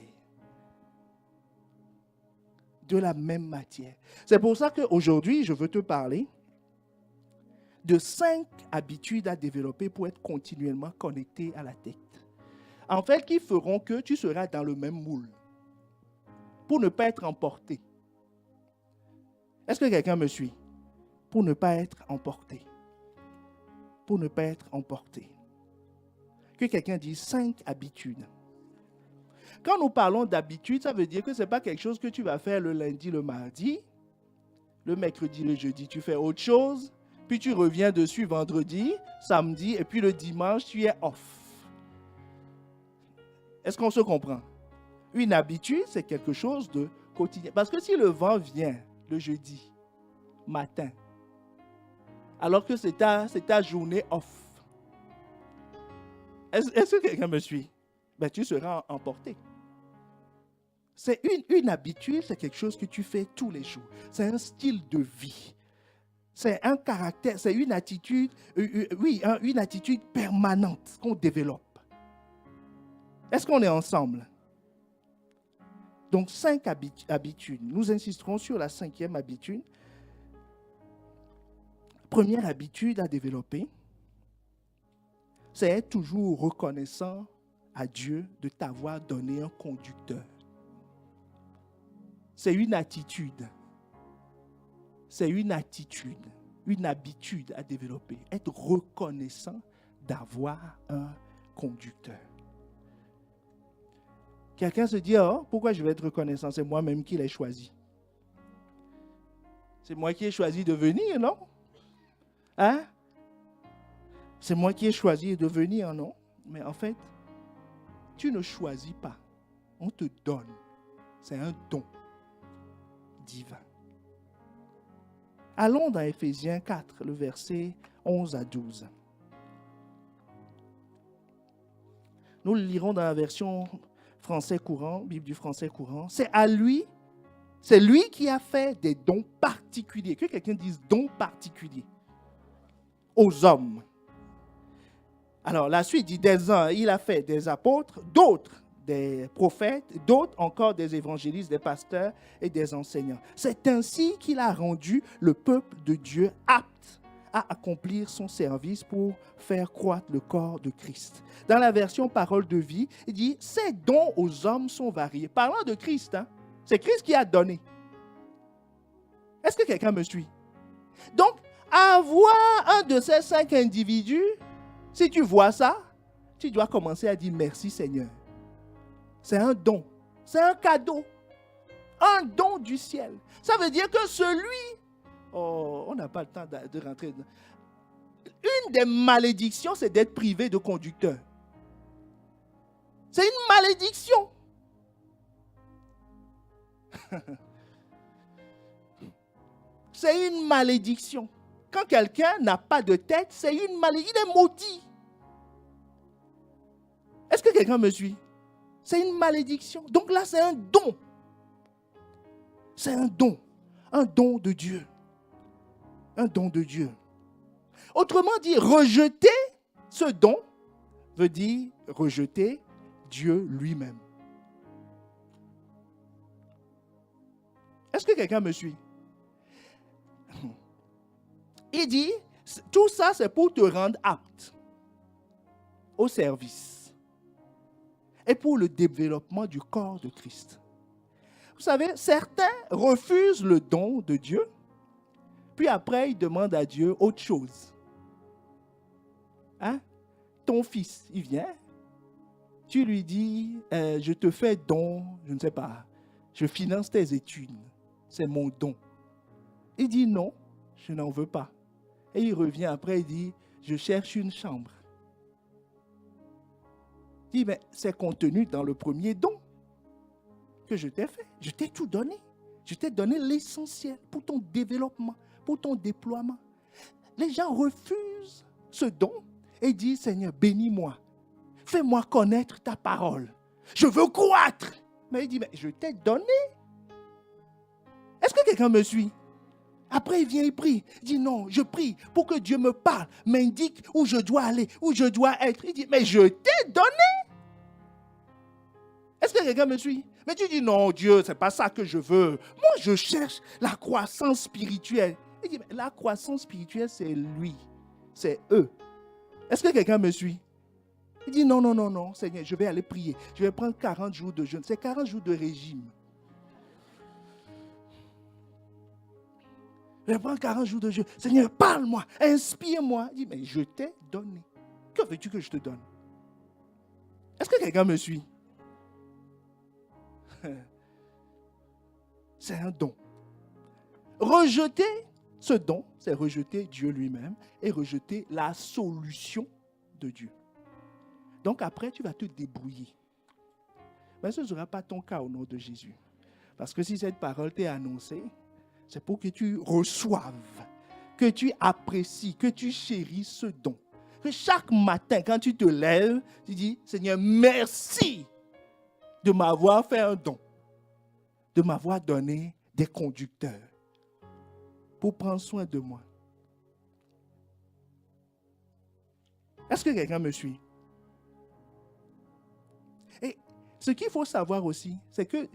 De la même matière. C'est pour ça qu'aujourd'hui, je veux te parler de 5 habitudes à développer pour être continuellement connecté à la tête. En fait, qui feront que tu seras dans le même moule pour ne pas être emporté. Est-ce que quelqu'un me suit? Pour ne pas être emporté. Pour ne pas être emporté. Que quelqu'un dise 5 habitudes. Quand nous parlons d'habitude, ça veut dire que ce n'est pas quelque chose que tu vas faire le lundi, le mardi, le mercredi, le jeudi, tu fais autre chose, puis tu reviens dessus vendredi, samedi, et puis le dimanche, tu es off. Est-ce qu'on se comprend? Une habitude, c'est quelque chose de quotidien. Parce que si le vent vient le jeudi matin, alors que c'est ta journée off, est-ce que quelqu'un me suit? Ben, tu seras emporté. C'est une habitude, c'est quelque chose que tu fais tous les jours. C'est un style de vie. C'est un caractère, c'est une attitude, une attitude permanente qu'on développe. Est-ce qu'on est ensemble? Donc, 5 habitudes. Nous insisterons sur la 5e habitude. Première habitude à développer, c'est être toujours reconnaissant à Dieu de t'avoir donné un conducteur. C'est une attitude. C'est une attitude, une habitude à développer. Être reconnaissant d'avoir un conducteur. Quelqu'un se dit, oh, pourquoi je vais être reconnaissant? C'est moi-même qui l'ai choisi. C'est moi qui ai choisi de venir, non? Hein? C'est moi qui ai choisi de venir, non? Mais en fait, tu ne choisis pas. On te donne. C'est un don. divin. Allons dans Éphésiens 4, le verset 11 à 12. Nous le lirons dans la version français courant, Bible du français courant. C'est lui qui a fait des dons particuliers. Que quelqu'un dise dons particuliers aux hommes. Alors, la suite dit des uns, il a fait des apôtres, d'autres des prophètes, d'autres encore des évangélistes, des pasteurs et des enseignants. C'est ainsi qu'il a rendu le peuple de Dieu apte à accomplir son service pour faire croître le corps de Christ. Dans la version Parole de vie, il dit « Ces dons aux hommes sont variés ». Parlant de Christ, hein, c'est Christ qui a donné. Est-ce que quelqu'un me suit? Donc, avoir un de ces 5 individus, si tu vois ça, tu dois commencer à dire « Merci Seigneur ». C'est un don, c'est un cadeau, un don du ciel. Ça veut dire que celui, on n'a pas le temps de rentrer dedans. Une des malédictions, c'est d'être privé de conducteur. C'est une malédiction. C'est une malédiction. Quand quelqu'un n'a pas de tête, c'est une malédiction. Il est maudit. Est-ce que quelqu'un me suit? C'est une malédiction. Donc là, c'est un don. C'est un don de Dieu. Un don de Dieu. Autrement dit, rejeter ce don veut dire rejeter Dieu lui-même. Est-ce que quelqu'un me suit? Il dit, tout ça, c'est pour te rendre apte au service et pour le développement du corps de Christ. Vous savez, certains refusent le don de Dieu, puis après, ils demandent à Dieu autre chose. Hein? Ton fils, il vient, tu lui dis, je te fais don, je ne sais pas, je finance tes études, c'est mon don. Il dit non, je n'en veux pas. Et il revient après, il dit, je cherche une chambre. Il dit, mais c'est contenu dans le premier don que je t'ai fait. Je t'ai tout donné. Je t'ai donné l'essentiel pour ton développement, pour ton déploiement. Les gens refusent ce don et disent, Seigneur, bénis-moi. Fais-moi connaître ta parole. Je veux croître. Mais il dit, mais je t'ai donné. Est-ce que quelqu'un me suit? Après, il vient, il prie. Il dit, non, je prie pour que Dieu me parle, m'indique où je dois aller, où je dois être. Il dit, mais je t'ai donné. Est-ce que quelqu'un me suit? Mais tu dis, non, Dieu, ce n'est pas ça que je veux. Moi, je cherche la croissance spirituelle. Il dit, mais la croissance spirituelle, c'est lui. C'est eux. Est-ce que quelqu'un me suit? Il dit, non, non, non, non, Seigneur, je vais aller prier. Je vais prendre 40 jours de jeûne. C'est 40 jours de régime. Je vais prendre 40 jours de jeûne. Seigneur, parle-moi, inspire-moi. Il dit, mais je t'ai donné. Que veux-tu que je te donne? Est-ce que quelqu'un me suit? C'est un don. Rejeter ce don, c'est rejeter Dieu lui-même et rejeter la solution de Dieu. Donc après, tu vas te débrouiller. Mais ce ne sera pas ton cas au nom de Jésus. Parce que si cette parole t'est annoncée, c'est pour que tu reçoives, que tu apprécies, que tu chérisses ce don. Que chaque matin, quand tu te lèves, tu dis, Seigneur, merci de m'avoir fait un don, de m'avoir donné des conducteurs pour prendre soin de moi. Est-ce que quelqu'un me suit? Et ce qu'il faut savoir aussi, c'est que,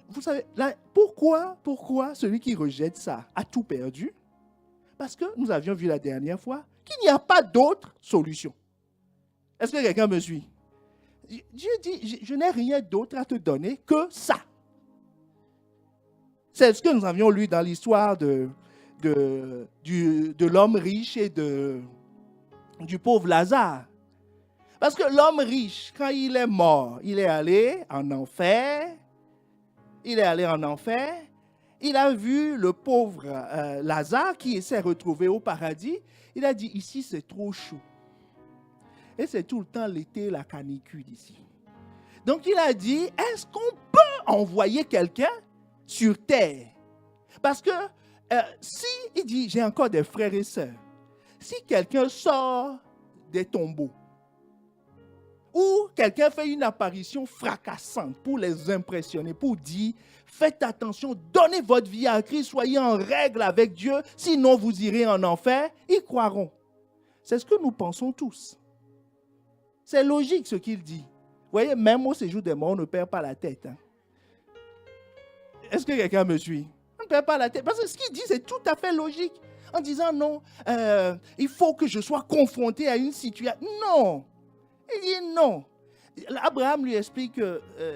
vous savez, là, pourquoi celui qui rejette ça a tout perdu? Parce que nous avions vu la dernière fois qu'il n'y a pas d'autre solution. Est-ce que quelqu'un me suit? Dieu dit, je n'ai rien d'autre à te donner que ça. C'est ce que nous avions lu dans l'histoire de l'homme riche et du pauvre Lazare. Parce que l'homme riche, quand il est mort, il est allé en enfer. Il a vu le pauvre Lazare qui s'est retrouvé au paradis. Il a dit, ici c'est trop chaud. Et c'est tout le temps l'été, la canicule ici. Donc il a dit, est-ce qu'on peut envoyer quelqu'un sur terre Parce que si, il dit, j'ai encore des frères et sœurs, si quelqu'un sort des tombeaux, ou quelqu'un fait une apparition fracassante pour les impressionner, pour dire, faites attention, donnez votre vie à Christ, soyez en règle avec Dieu, sinon vous irez en enfer, ils croiront. C'est ce que nous pensons tous. C'est logique ce qu'il dit. Vous voyez, même au séjour des morts, on ne perd pas la tête. Hein. Est-ce que quelqu'un me suit? On ne perd pas la tête. Parce que ce qu'il dit, c'est tout à fait logique. En disant non, il faut que je sois confronté à une situation. Non. Il dit non. Abraham lui explique,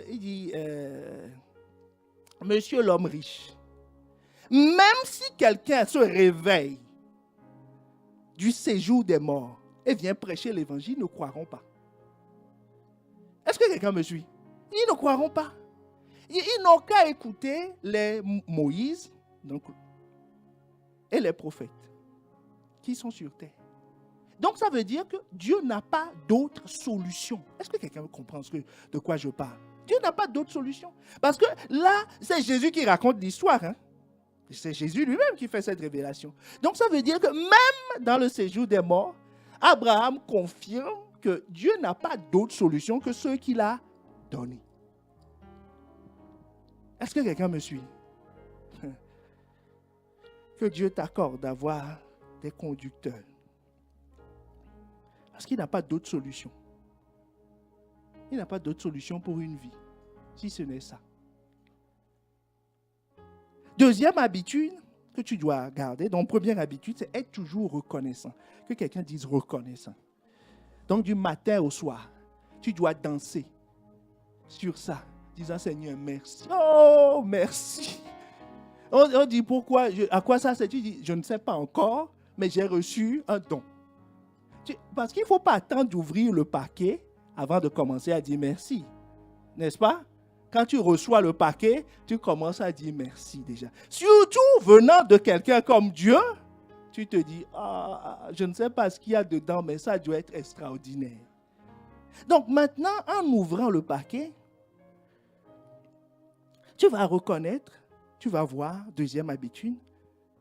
il dit, monsieur l'homme riche, même si quelqu'un se réveille du séjour des morts et vient prêcher l'évangile, ils ne croiront pas. Est-ce que quelqu'un me suit? Ils ne croiront pas. Ils n'ont qu'à écouter les Moïse donc, et les prophètes qui sont sur terre. Donc ça veut dire que Dieu n'a pas d'autre solution. Est-ce que quelqu'un comprend de quoi je parle? Dieu n'a pas d'autre solution. Parce que là, c'est Jésus qui raconte l'histoire. Hein? C'est Jésus lui-même qui fait cette révélation. Donc ça veut dire que même dans le séjour des morts, Abraham confirme que Dieu n'a pas d'autre solution que ceux qu'il a donnés. Est-ce que quelqu'un me suit? Que Dieu t'accorde d'avoir des conducteurs. Parce qu'il n'a pas d'autre solution. Il n'a pas d'autre solution pour une vie, si ce n'est ça. Deuxième habitude que tu dois garder, donc première habitude, c'est être toujours reconnaissant. Que quelqu'un dise reconnaissant. Donc du matin au soir, tu dois danser sur ça, disant Seigneur, merci. Oh, merci. On dit pourquoi, à quoi ça sert? Tu dis, je ne sais pas encore, mais j'ai reçu un don. Parce qu'il ne faut pas attendre d'ouvrir le paquet avant de commencer à dire merci. N'est-ce pas? Quand tu reçois le paquet, tu commences à dire merci déjà. Surtout venant de quelqu'un comme Dieu, tu te dis, je ne sais pas ce qu'il y a dedans, mais ça doit être extraordinaire. Donc maintenant, en ouvrant le paquet, tu vas reconnaître, tu vas voir, deuxième habitude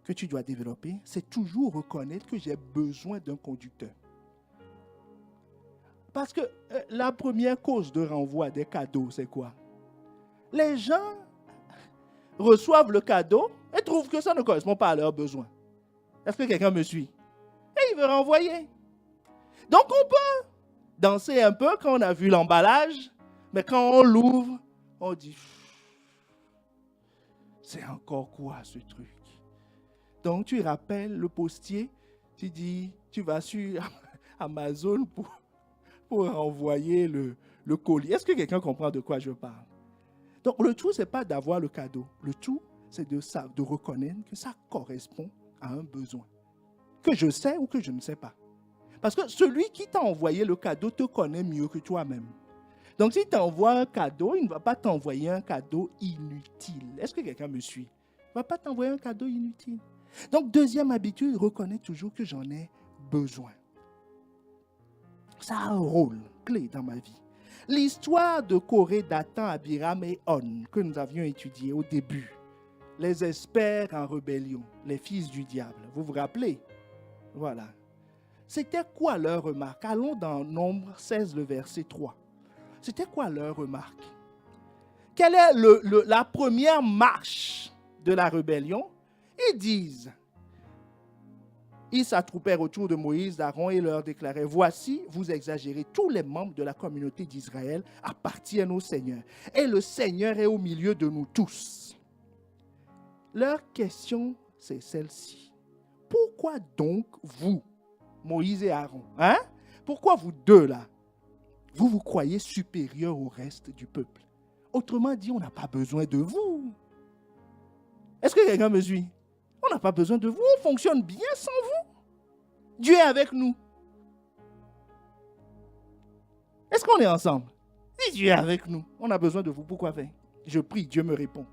que tu dois développer, c'est toujours reconnaître que j'ai besoin d'un conducteur. Parce que la première cause de renvoi des cadeaux, c'est quoi? Les gens reçoivent le cadeau et trouvent que ça ne correspond pas à leurs besoins. Est-ce que quelqu'un me suit? Et il veut renvoyer. Donc on peut danser un peu quand on a vu l'emballage, mais quand on l'ouvre, on dit, c'est encore quoi ce truc? Donc tu rappelles le postier, tu dis, tu vas sur Amazon pour envoyer le colis. Est-ce que quelqu'un comprend de quoi je parle? Donc, le tout, ce n'est pas d'avoir le cadeau. Le tout, c'est de reconnaître que ça correspond à un besoin. Que je sais ou que je ne sais pas. Parce que celui qui t'a envoyé le cadeau te connaît mieux que toi-même. Donc, si tu envoies un cadeau, il ne va pas t'envoyer un cadeau inutile. Est-ce que quelqu'un me suit? Il ne va pas t'envoyer un cadeau inutile. Donc, deuxième habitude, reconnaître toujours que j'en ai besoin. Ça a un rôle clé dans ma vie. L'histoire de Corée, Dathan, Abiram et On, que nous avions étudié au début, les experts en rébellion, les fils du diable, vous vous rappelez? Voilà. C'était quoi leur remarque? Allons dans Nombre 16, le verset 3. C'était quoi leur remarque? Quelle est la première marche de la rébellion? Ils disent, ils s'attroupèrent autour de Moïse, d'Aaron et leur déclaraient, voici, vous exagérez, tous les membres de la communauté d'Israël appartiennent au Seigneur. Et le Seigneur est au milieu de nous tous. Leur question, c'est celle-ci. Pourquoi donc vous, Moïse et Aaron, pourquoi vous deux là, vous vous croyez supérieurs au reste du peuple? Autrement dit, on n'a pas besoin de vous. Est-ce que quelqu'un me suit? On n'a pas besoin de vous, on fonctionne bien sans vous. Dieu est avec nous. Est-ce qu'on est ensemble? Si Dieu est avec nous, on a besoin de vous. Pourquoi faire? Je prie, Dieu me répond.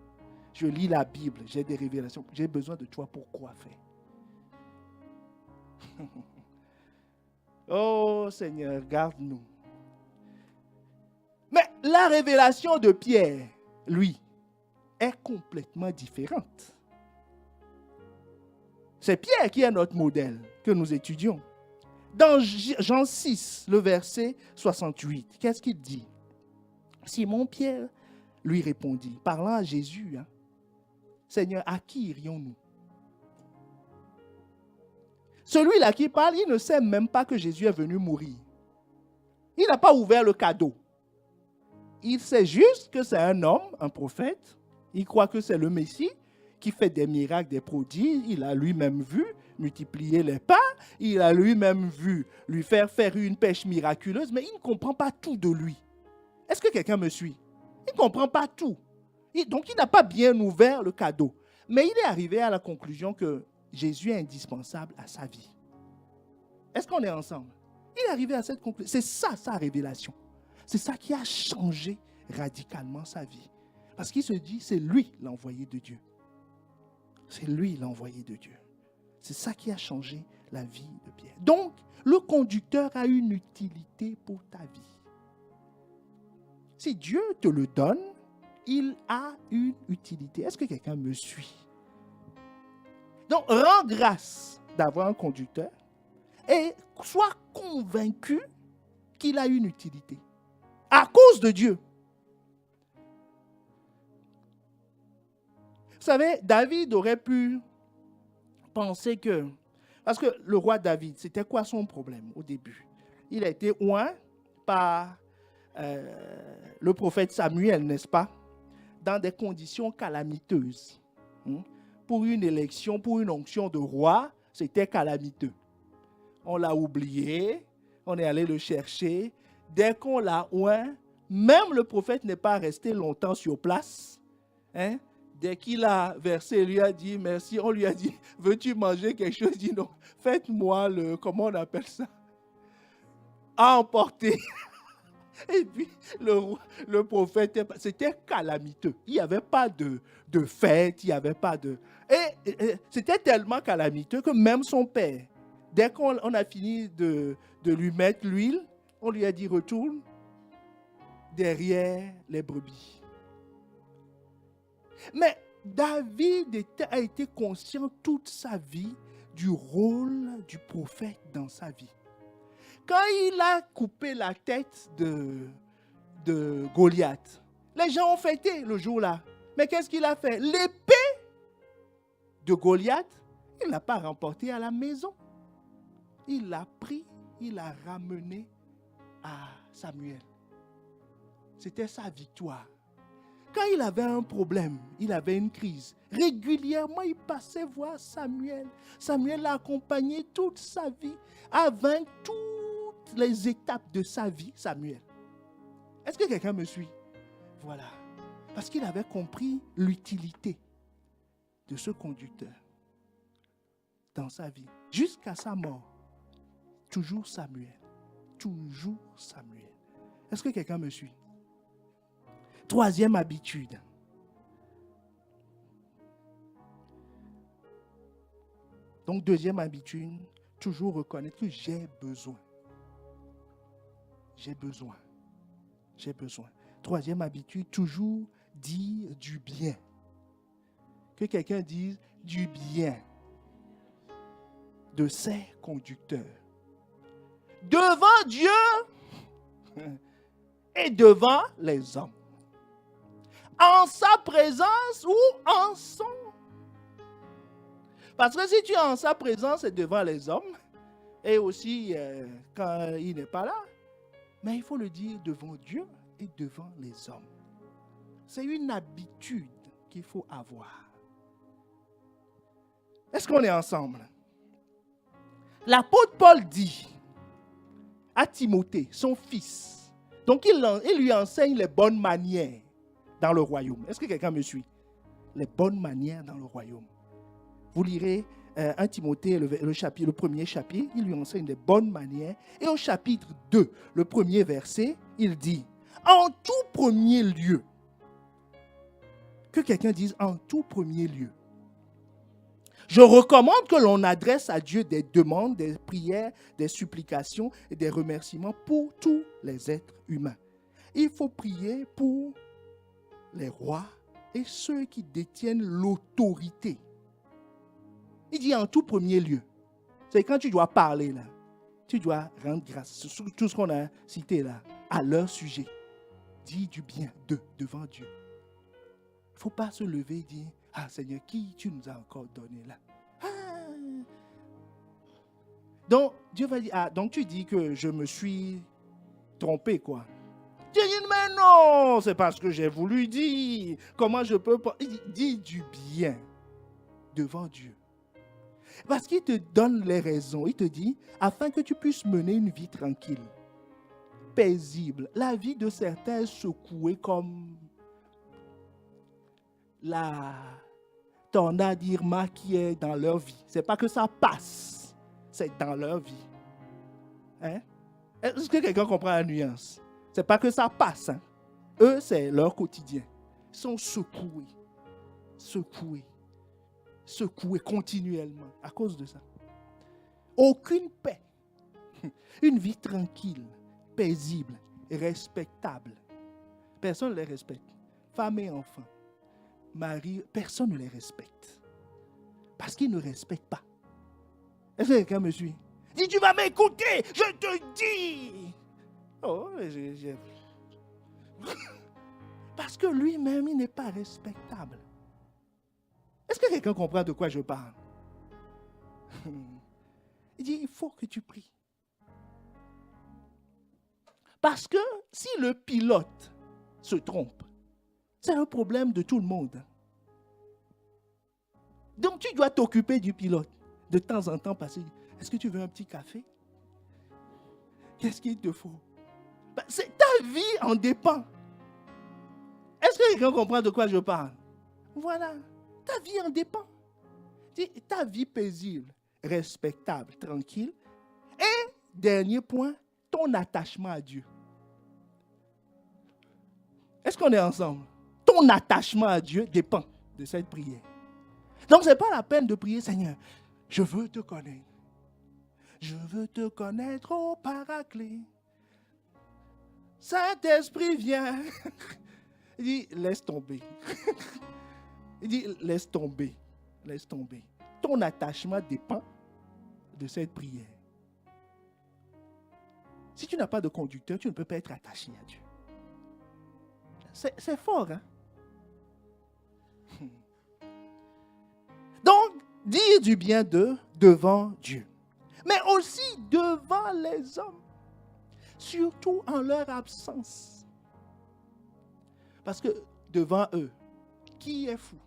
Je lis la Bible, j'ai des révélations. J'ai besoin de toi, pourquoi faire? Oh Seigneur, garde-nous. Mais la révélation de Pierre, lui, est complètement différente. C'est Pierre qui est notre modèle que nous étudions. Dans Jean 6, le verset 68, qu'est-ce qu'il dit? Simon Pierre lui répondit, parlant à Jésus, Seigneur, à qui irions-nous? Celui-là qui parle, il ne sait même pas que Jésus est venu mourir. Il n'a pas ouvert le cadeau. Il sait juste que c'est un homme, un prophète. Il croit que c'est le Messie qui fait des miracles, des prodiges. Il a lui-même vu multiplier les pains. Il a lui-même vu lui faire une pêche miraculeuse, mais il ne comprend pas tout de lui. Est-ce que quelqu'un me suit? Il ne comprend pas tout. Donc, il n'a pas bien ouvert le cadeau. Mais il est arrivé à la conclusion que Jésus est indispensable à sa vie. Est-ce qu'on est ensemble? Il est arrivé à cette conclusion. C'est ça, sa révélation. C'est ça qui a changé radicalement sa vie. Parce qu'il se dit, c'est lui l'envoyé de Dieu. C'est lui l'envoyé de Dieu. C'est ça qui a changé la vie de Pierre. Donc, le conducteur a une utilité pour ta vie. Si Dieu te le donne, il a une utilité. Est-ce que quelqu'un me suit? Donc, rends grâce d'avoir un conducteur et sois convaincu qu'il a une utilité. À cause de Dieu. Vous savez, David aurait pu penser que... Parce que le roi David, c'était quoi son problème au début? Il a été oint par le prophète Samuel, n'est-ce pas? Dans des conditions calamiteuses. Pour une élection, pour une onction de roi, c'était calamiteux. On l'a oublié, on est allé le chercher. Dès qu'on l'a oint, même le prophète n'est pas resté longtemps sur place. Dès qu'il a versé, il lui a dit merci. On lui a dit, veux-tu manger quelque chose? Il dit non, faites-moi comment on appelle ça? À emporter. Et puis, le prophète, c'était calamiteux. Il n'y avait pas de fête, il n'y avait pas de... Et c'était tellement calamiteux que même son père, dès qu'on a fini de lui mettre l'huile, on lui a dit, retourne derrière les brebis. Mais David a été conscient toute sa vie du rôle du prophète dans sa vie. Quand il a coupé la tête de Goliath, les gens ont fêté le jour-là. Mais qu'est-ce qu'il a fait? L'épée de Goliath, il ne l'a pas remportée à la maison. Il l'a pris, il l'a ramené à Samuel. C'était sa victoire. Quand il avait un problème, il avait une crise, régulièrement il passait voir Samuel. Samuel l'a accompagné toute sa vie, a vaincu toutes les étapes de sa vie, Samuel. Est-ce que quelqu'un me suit? Voilà. Parce qu'il avait compris l'utilité de ce conducteur dans sa vie. Jusqu'à sa mort, toujours Samuel. Toujours Samuel. Est-ce que quelqu'un me suit? Troisième habitude. Donc, deuxième habitude, toujours reconnaître que j'ai besoin. J'ai besoin. J'ai besoin. Troisième habitude, toujours dire du bien. Que quelqu'un dise du bien de ses conducteurs. Devant Dieu et devant les hommes. En sa présence ou en son. Parce que si tu es en sa présence et devant les hommes, et aussi quand il n'est pas là, mais il faut le dire devant Dieu et devant les hommes. C'est une habitude qu'il faut avoir. Est-ce qu'on est ensemble? L'apôtre Paul dit à Timothée, son fils, donc il lui enseigne les bonnes manières dans le royaume. Est-ce que quelqu'un me suit? Les bonnes manières dans le royaume. Vous lirez 1 Timothée, le premier chapitre, il lui enseigne les bonnes manières. Et au chapitre 2, le premier verset, il dit, en tout premier lieu, que quelqu'un dise en tout premier lieu, je recommande que l'on adresse à Dieu des demandes, des prières, des supplications et des remerciements pour tous les êtres humains. Il faut prier pour les rois et ceux qui détiennent l'autorité. Il dit en tout premier lieu, c'est quand tu dois parler là, tu dois rendre grâce sur tout ce qu'on a cité là, à leur sujet. Dis du bien d'eux devant Dieu. Il ne faut pas se lever et dire, ah Seigneur, qui tu nous as encore donné là? Ah. Donc Dieu va dire, ah, donc tu dis que je me suis trompé quoi. Dieu dit, mais non, c'est pas ce que j'ai voulu dire. Comment je peux pas? Il dit du bien devant Dieu. Parce qu'il te donne les raisons. Il te dit, afin que tu puisses mener une vie tranquille, paisible. La vie de certains est secouée comme la tornade Irma qui est dans leur vie. C'est pas que ça passe, c'est dans leur vie. Hein? Est-ce que quelqu'un comprend la nuance? C'est pas que ça passe. Hein? Eux, c'est leur quotidien. Ils sont secoués. Secoués continuellement à cause de ça. Aucune paix. Une vie tranquille, paisible, respectable. Personne ne les respecte. Femmes et enfants, mari, personne ne les respecte. Parce qu'ils ne respectent pas. Est-ce que quelqu'un me suit? Dis, tu vas m'écouter, je te dis. Oh, parce que lui-même, il n'est pas respectable. Est-ce que quelqu'un comprend de quoi je parle? Il dit, il faut que tu pries. Parce que si le pilote se trompe, c'est un problème de tout le monde. Donc tu dois t'occuper du pilote. De temps en temps, passer. Est-ce que tu veux un petit café? Qu'est-ce qu'il te faut? C'est ta vie en dépend. Est-ce que quelqu'un comprend de quoi je parle? Voilà. Ta vie en dépend. Ta vie paisible, respectable, tranquille. Et, dernier point, ton attachement à Dieu. Est-ce qu'on est ensemble? Ton attachement à Dieu dépend de cette prière. Donc, ce n'est pas la peine de prier, Seigneur, je veux te connaître. Je veux te connaître, ô Paraclet. Saint-Esprit, viens. Il dit, laisse tomber. Il dit, laisse tomber. Laisse tomber. Ton attachement dépend de cette prière. Si tu n'as pas de conducteur, tu ne peux pas être attaché à Dieu. C'est fort, hein? Donc, dire du bien d'eux devant Dieu. Mais aussi devant les hommes. Surtout en leur absence. Parce que devant eux, qui est fou?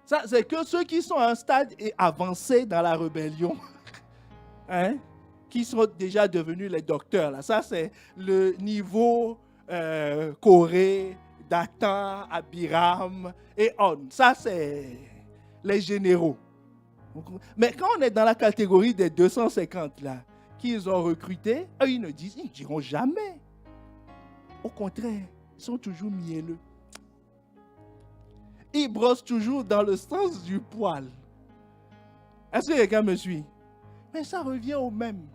Ça, c'est que ceux qui sont à un stade avancé dans la rébellion, hein, qui sont déjà devenus les docteurs. Là. Ça, c'est le niveau Corée, Dathan, Abiram et On. Ça, c'est les généraux. Mais quand on est dans la catégorie des 250 là, qu'ils ont recrutés, eux, ils ne diront jamais. Au contraire, ils sont toujours mielleux. Ils brossent toujours dans le sens du poil. Est-ce que quelqu'un me suit? Mais ça revient au même.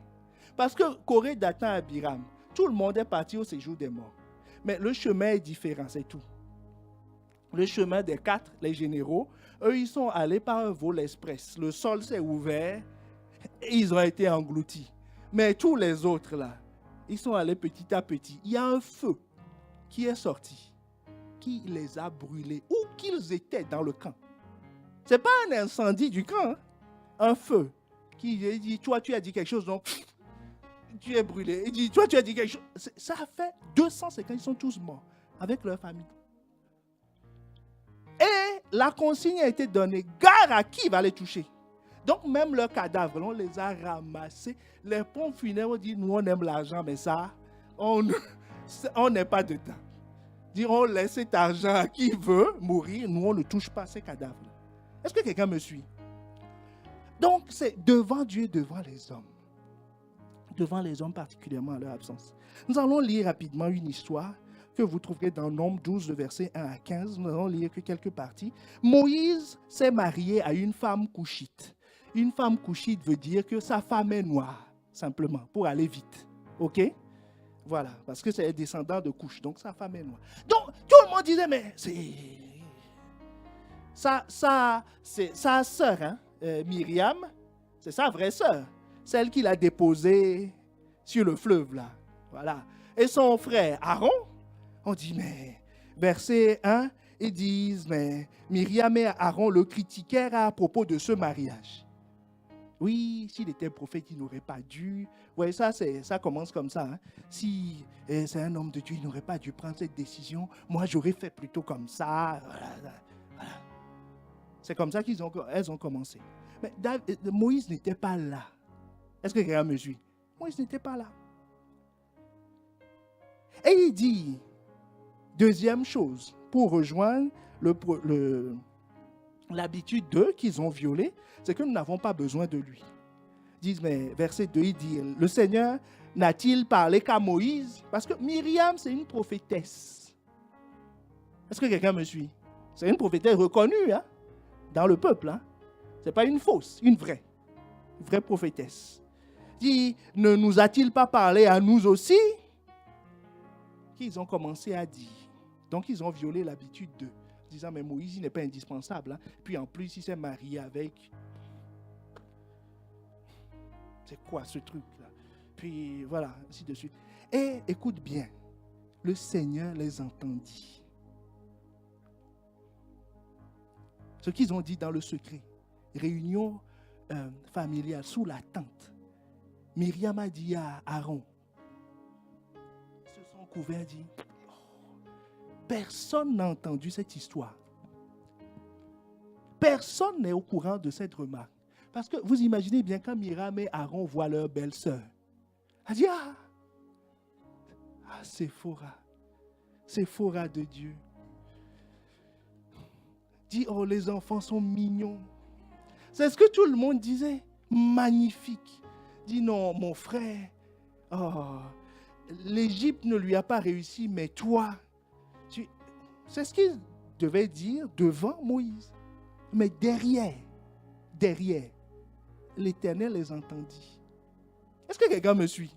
Parce que Corée, Dathan, Abiram, tout le monde est parti au séjour des morts. Mais le chemin est différent, c'est tout. Le chemin des 4, les généraux, eux, ils sont allés par un vol express. Le sol s'est ouvert et ils ont été engloutis. Mais tous les autres, là, ils sont allés petit à petit. Il y a un feu qui est sorti, qui les a brûlés, où qu'ils étaient dans le camp. Ce n'est pas un incendie du camp, hein? Un feu qui dit, toi, tu as dit quelque chose, donc tu es brûlé. Il dit, toi, tu as dit quelque chose. Ça a fait 250, ils sont tous morts avec leur famille. Et la consigne a été donnée, gare à qui va les toucher. Donc même leurs cadavres, on les a ramassés. Les pompes funèbres ont dit, nous on aime l'argent, mais ça, on n'est pas dedans. On laisse cet argent à qui veut mourir, nous on ne touche pas ces cadavres. Est-ce que quelqu'un me suit? Donc c'est devant Dieu, devant les hommes. Devant les hommes particulièrement à leur absence. Nous allons lire rapidement une histoire que vous trouverez dans Nombre 12, le verset 1 à 15. Nous allons lire que quelques parties. Moïse s'est marié à une femme couchite. Une femme couchite veut dire que sa femme est noire, simplement, pour aller vite. OK? Voilà, parce que c'est descendant de Couche, donc sa femme est noire. Donc, tout le monde disait, mais c'est sa sœur, hein, Myriam, c'est sa vraie sœur, celle qu'il a déposée sur le fleuve, là. Voilà. Et son frère Aaron, on dit, mais, verset 1, ils disent, mais Myriam et Aaron le critiquèrent à propos de ce mariage. Oui, s'il était prophète, il n'aurait pas dû. Oui, ça commence comme ça. Hein. Si c'est un homme de Dieu, il n'aurait pas dû prendre cette décision. Moi, j'aurais fait plutôt comme ça. Voilà. C'est comme ça qu'elles ont commencé. Mais Moïse n'était pas là. Est-ce que quelqu'un me suit? Moïse n'était pas là. Et il dit, deuxième chose, pour rejoindre l'habitude d'eux qu'ils ont violée, c'est que nous n'avons pas besoin de lui. Ils disent, mais verset 2, il dit, le Seigneur n'a-t-il parlé qu'à Moïse? Parce que Myriam, c'est une prophétesse. Est-ce que quelqu'un me suit? C'est une prophétesse reconnue, hein, dans le peuple. Hein. Ce n'est pas une fausse, une vraie prophétesse. Il dit, ne nous a-t-il pas parlé à nous aussi? Qu'ils ont commencé à dire. Donc, ils ont violé l'habitude d'eux. Disant, mais Moïse, il n'est pas indispensable. Hein. Puis en plus, il s'est marié avec... C'est quoi ce truc-là? Puis voilà, ainsi de suite. Et écoute bien, le Seigneur les entendit. Ce qu'ils ont dit dans le secret, réunion familiale sous la tente. Myriam a dit à Aaron, ils se sont couverts, dit, personne n'a entendu cette histoire. Personne n'est au courant de cette remarque. Parce que vous imaginez bien quand Myriam et Aaron voient leur belle-sœur. Elle dit, Séphora de Dieu. Dit, oh, les enfants sont mignons. C'est ce que tout le monde disait. Magnifique. Dit, non, mon frère, l'Égypte ne lui a pas réussi, mais toi, c'est ce qu'il devait dire devant Moïse. Mais derrière, l'Éternel les entendit. Est-ce que quelqu'un me suit?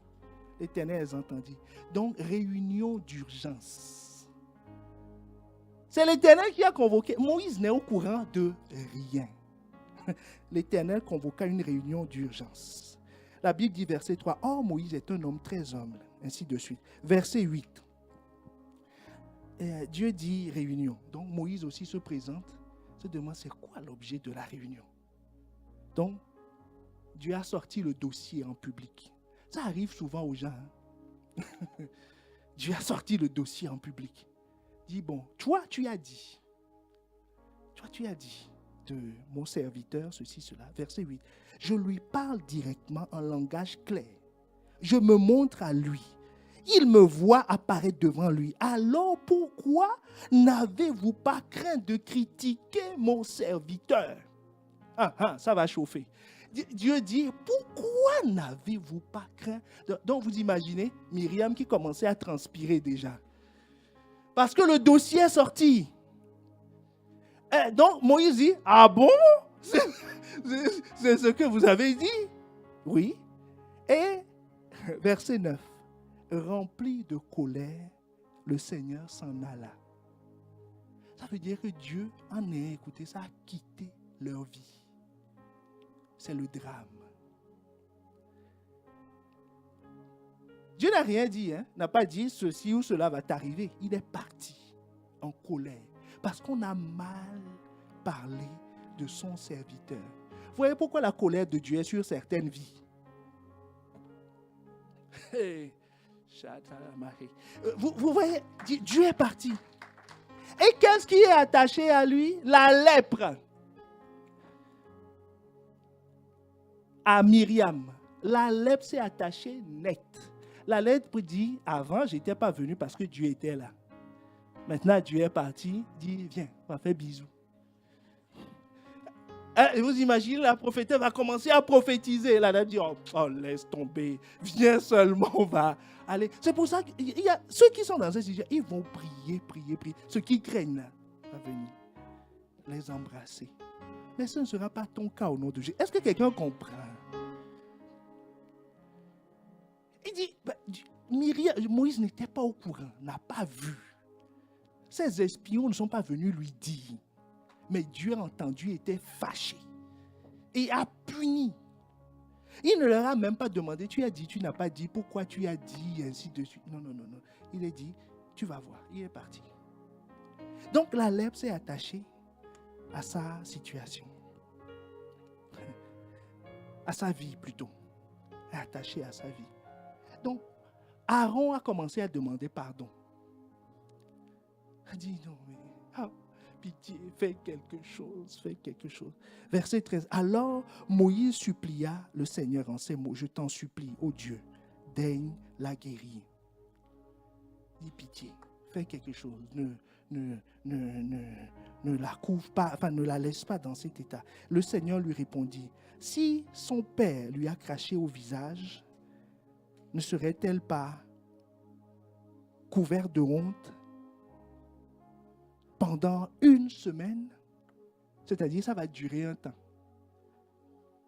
L'Éternel les entendit. Donc, réunion d'urgence. C'est l'Éternel qui a convoqué. Moïse n'est au courant de rien. L'Éternel convoqua une réunion d'urgence. La Bible dit, verset 3, « Oh, Moïse est un homme très humble. » Ainsi de suite. Verset 8. Dieu dit réunion. Donc, Moïse aussi se présente, se demande c'est quoi l'objet de la réunion. Donc, Dieu a sorti le dossier en public. Ça arrive souvent aux gens. Hein? Dieu a sorti le dossier en public. Dit, bon, toi, tu as dit de mon serviteur, ceci, cela. Verset 8. Je lui parle directement en langage clair. Je me montre à lui. Il me voit apparaître devant lui. Alors pourquoi n'avez-vous pas craint de critiquer mon serviteur? Ça va chauffer. Dieu dit, pourquoi n'avez-vous pas craint? Donc vous imaginez, Myriam qui commençait à transpirer déjà. Parce que le dossier est sorti. Donc Moïse dit, ah bon? C'est ce que vous avez dit? Oui. Et verset 9. Rempli de colère, le Seigneur s'en alla. Ça veut dire que Dieu en a écouté, ça a quitté leur vie. C'est le drame. Dieu n'a rien dit, hein? N'a pas dit ceci ou cela va t'arriver. Il est parti en colère parce qu'on a mal parlé de son serviteur. Vous voyez pourquoi la colère de Dieu est sur certaines vies? Vous voyez, Dieu est parti. Et qu'est-ce qui est attaché à lui? La lèpre. À Myriam, la lèpre s'est attachée net. La lèpre dit, avant, je n'étais pas venu parce que Dieu était là. Maintenant, Dieu est parti, dit, viens, on va faire bisous. Vous imaginez, la prophétesse va commencer à prophétiser. La lèpre dit, oh, laisse tomber, viens seulement, on va aller. C'est pour ça qu'il y a ceux qui sont dans cette situation, ils vont prier. Ceux qui craignent là, vont venir les embrasser. Mais ce ne sera pas ton cas au nom de Jésus. Est-ce que quelqu'un comprend? Il dit, Moïse n'était pas au courant, n'a pas vu. Ces espions ne sont pas venus lui dire. Mais Dieu a entendu, était fâché et a puni. Il ne leur a même pas demandé, tu as dit, tu n'as pas dit, pourquoi tu as dit, ainsi de suite. Non. Il a dit, tu vas voir. Il est parti. Donc la lèpre s'est attachée à sa situation. À sa vie plutôt. Elle est attachée à sa vie. Donc, Aaron a commencé à demander pardon. Il a dit, non, mais pitié, fais quelque chose. Verset 13. Alors Moïse supplia le Seigneur en ces mots. Je t'en supplie, ô Dieu, daigne la guérir. Dis pitié, fais quelque chose. Ne la couvre pas, enfin ne la laisse pas dans cet état. Le Seigneur lui répondit, si son père lui a craché au visage, ne serait-elle pas couverte de honte pendant 1 semaine? C'est-à-dire, ça va durer un temps.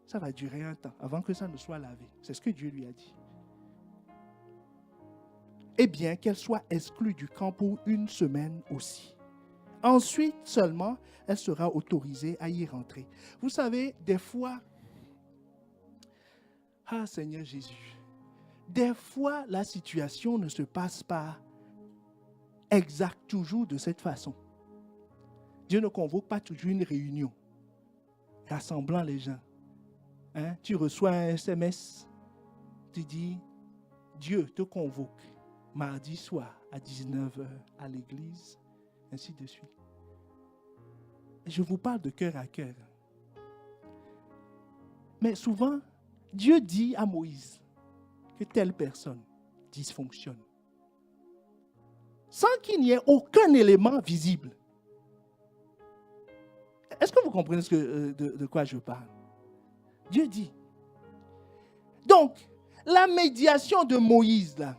Ça va durer un temps avant que ça ne soit lavé. C'est ce que Dieu lui a dit. Eh bien, qu'elle soit exclue du camp pour 1 semaine aussi. Ensuite seulement, elle sera autorisée à y rentrer. Vous savez, des fois, Seigneur Jésus, des fois, la situation ne se passe pas exact toujours de cette façon. Dieu ne convoque pas toujours une réunion, rassemblant les gens. Tu reçois un SMS, tu dis, Dieu te convoque mardi soir à 19h à l'église, ainsi de suite. Je vous parle de cœur à cœur. Mais souvent, Dieu dit à Moïse que telle personne dysfonctionne, sans qu'il n'y ait aucun élément visible. Est-ce que vous comprenez de quoi je parle? Dieu dit. Donc, la médiation de Moïse, là,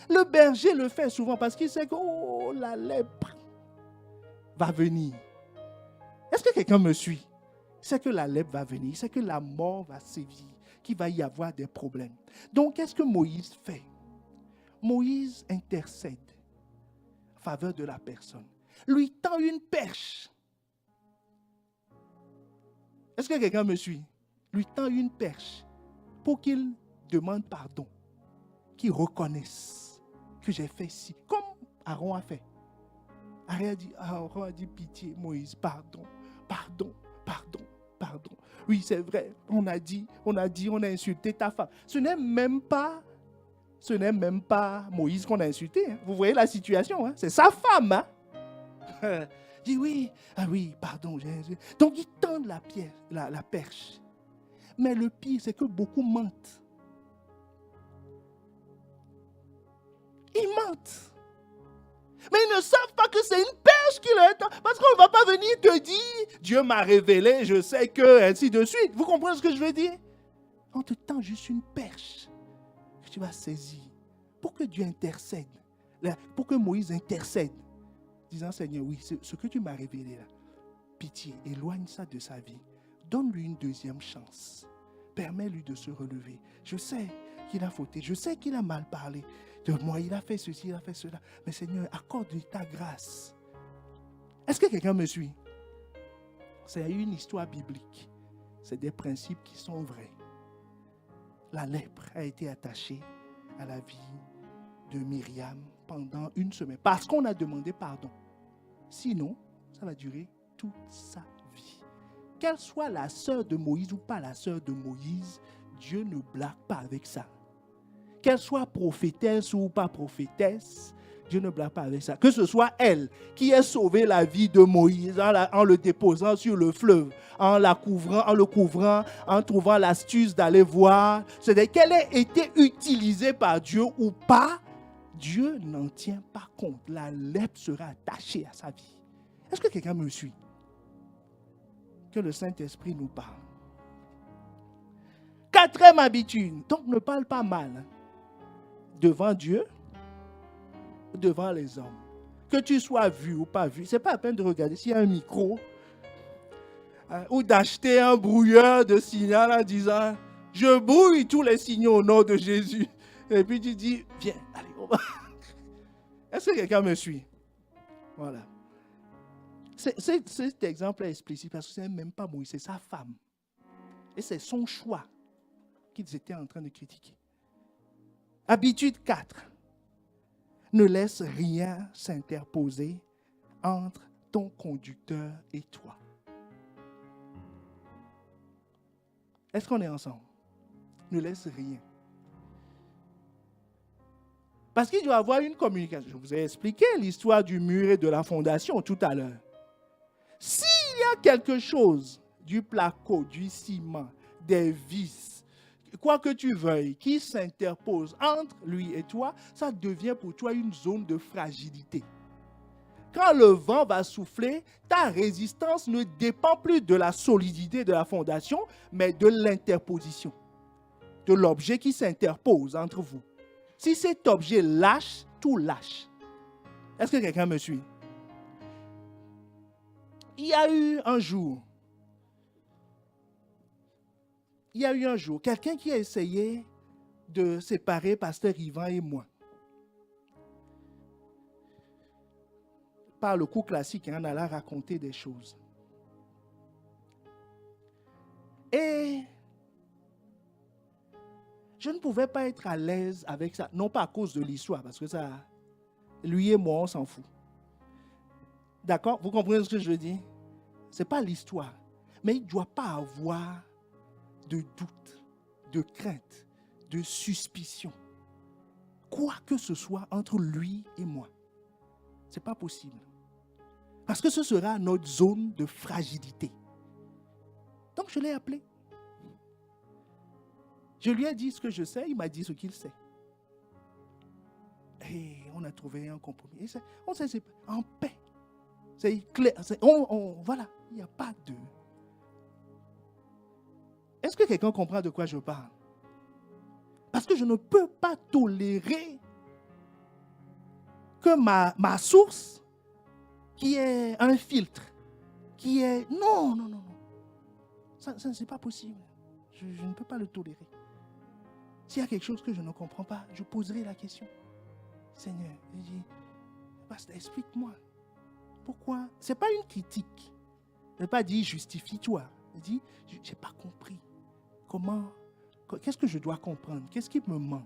le berger le fait souvent parce qu'il sait que la lèpre va venir. Est-ce que quelqu'un me suit? Il sait que la lèpre va venir, il sait que la mort va sévir, qu'il va y avoir des problèmes. Donc, qu'est-ce que Moïse fait? Moïse intercède en faveur de la personne, lui tend une perche. Est-ce que quelqu'un me suit? Lui tend une perche pour qu'il demande pardon, qu'il reconnaisse que j'ai fait ci, comme Aaron a fait. Aaron a dit pitié, Moïse, pardon. Oui, c'est vrai, on a insulté ta femme. Ce n'est même pas Moïse qu'on a insulté. Vous voyez la situation, c'est sa femme. Dit oui, pardon. Donc il tend la perche. Mais le pire, c'est que beaucoup mentent. Ils mentent. Mais ils ne savent pas que c'est une perche qui leur tend. Parce qu'on ne va pas venir te dire, Dieu m'a révélé, je sais que, ainsi de suite. Vous comprenez ce que je veux dire? On te tend juste une perche que tu vas saisir pour que Dieu intercède. Pour que Moïse intercède. Disant, Seigneur, oui, ce que tu m'as révélé là, pitié, éloigne ça de sa vie. Donne-lui une deuxième chance. Permets-lui de se relever. Je sais qu'il a fauté, je sais qu'il a mal parlé de moi, il a fait ceci, il a fait cela. Mais Seigneur, accorde-lui ta grâce. Est-ce que quelqu'un me suit? C'est une histoire biblique. C'est des principes qui sont vrais. La lèpre a été attachée à la vie de Myriam pendant 1 semaine. Parce qu'on a demandé pardon. Sinon, ça va durer toute sa vie. Qu'elle soit la sœur de Moïse ou pas la sœur de Moïse, Dieu ne blague pas avec ça. Qu'elle soit prophétesse ou pas prophétesse, Dieu ne blague pas avec ça. Que ce soit elle qui ait sauvé la vie de Moïse en le déposant sur le fleuve, en le couvrant, en trouvant l'astuce d'aller voir, c'est-à-dire qu'elle ait été utilisée par Dieu ou pas, Dieu n'en tient pas compte. La lèpre sera attachée à sa vie. Est-ce que quelqu'un me suit? Que le Saint-Esprit nous parle. 4e habitude. Donc ne parle pas mal devant Dieu, devant les hommes. Que tu sois vu ou pas vu, ce n'est pas la peine de regarder s'il y a un micro ou d'acheter un brouilleur de signal en disant « Je brouille tous les signaux au nom de Jésus. » Et puis tu dis « Viens, allez, on va. » Est-ce que quelqu'un me suit? Voilà. Cet exemple est explicite parce que ce n'est même pas Moïse, c'est sa femme. Et c'est son choix qu'ils étaient en train de critiquer. Habitude 4. Ne laisse rien s'interposer entre ton conducteur et toi. Est-ce qu'on est ensemble? Ne laisse rien. Parce qu'il doit y avoir une communication. Je vous ai expliqué l'histoire du mur et de la fondation tout à l'heure. S'il y a quelque chose, du placo, du ciment, des vis, quoi que tu veuilles, qui s'interpose entre lui et toi, ça devient pour toi une zone de fragilité. Quand le vent va souffler, ta résistance ne dépend plus de la solidité de la fondation, mais de l'interposition, de l'objet qui s'interpose entre vous. Si cet objet lâche, tout lâche. Est-ce que quelqu'un me suit? Il y a eu un jour, quelqu'un qui a essayé de séparer Pasteur Yvan et moi. Par le coup classique, on allait raconter des choses. Et je ne pouvais pas être à l'aise avec ça, non pas à cause de l'histoire, parce que ça, lui et moi, on s'en fout. D'accord? Vous comprenez ce que je veux dire? Ce n'est pas l'histoire. Mais il ne doit pas avoir de doute, de crainte, de suspicion. Quoi que ce soit entre lui et moi. Ce n'est pas possible. Parce que ce sera notre zone de fragilité. Donc je l'ai appelé. Je lui ai dit ce que je sais, il m'a dit ce qu'il sait. Et on a trouvé un compromis. On s'est séparés en paix. C'est clair. Voilà, il n'y a pas de... Est-ce que quelqu'un comprend de quoi je parle? Parce que je ne peux pas tolérer que ma source, qui est un filtre, qui est... Non. Ça c'est pas possible. Je ne peux pas le tolérer. S'il y a quelque chose que je ne comprends pas, je poserai la question. Seigneur, je dis, pasteur, explique-moi. Pourquoi? Ce n'est pas une critique. Je n'ai pas dit justifie-toi. Je dis, je n'ai pas compris. Qu'est-ce que je dois comprendre? Qu'est-ce qui me manque?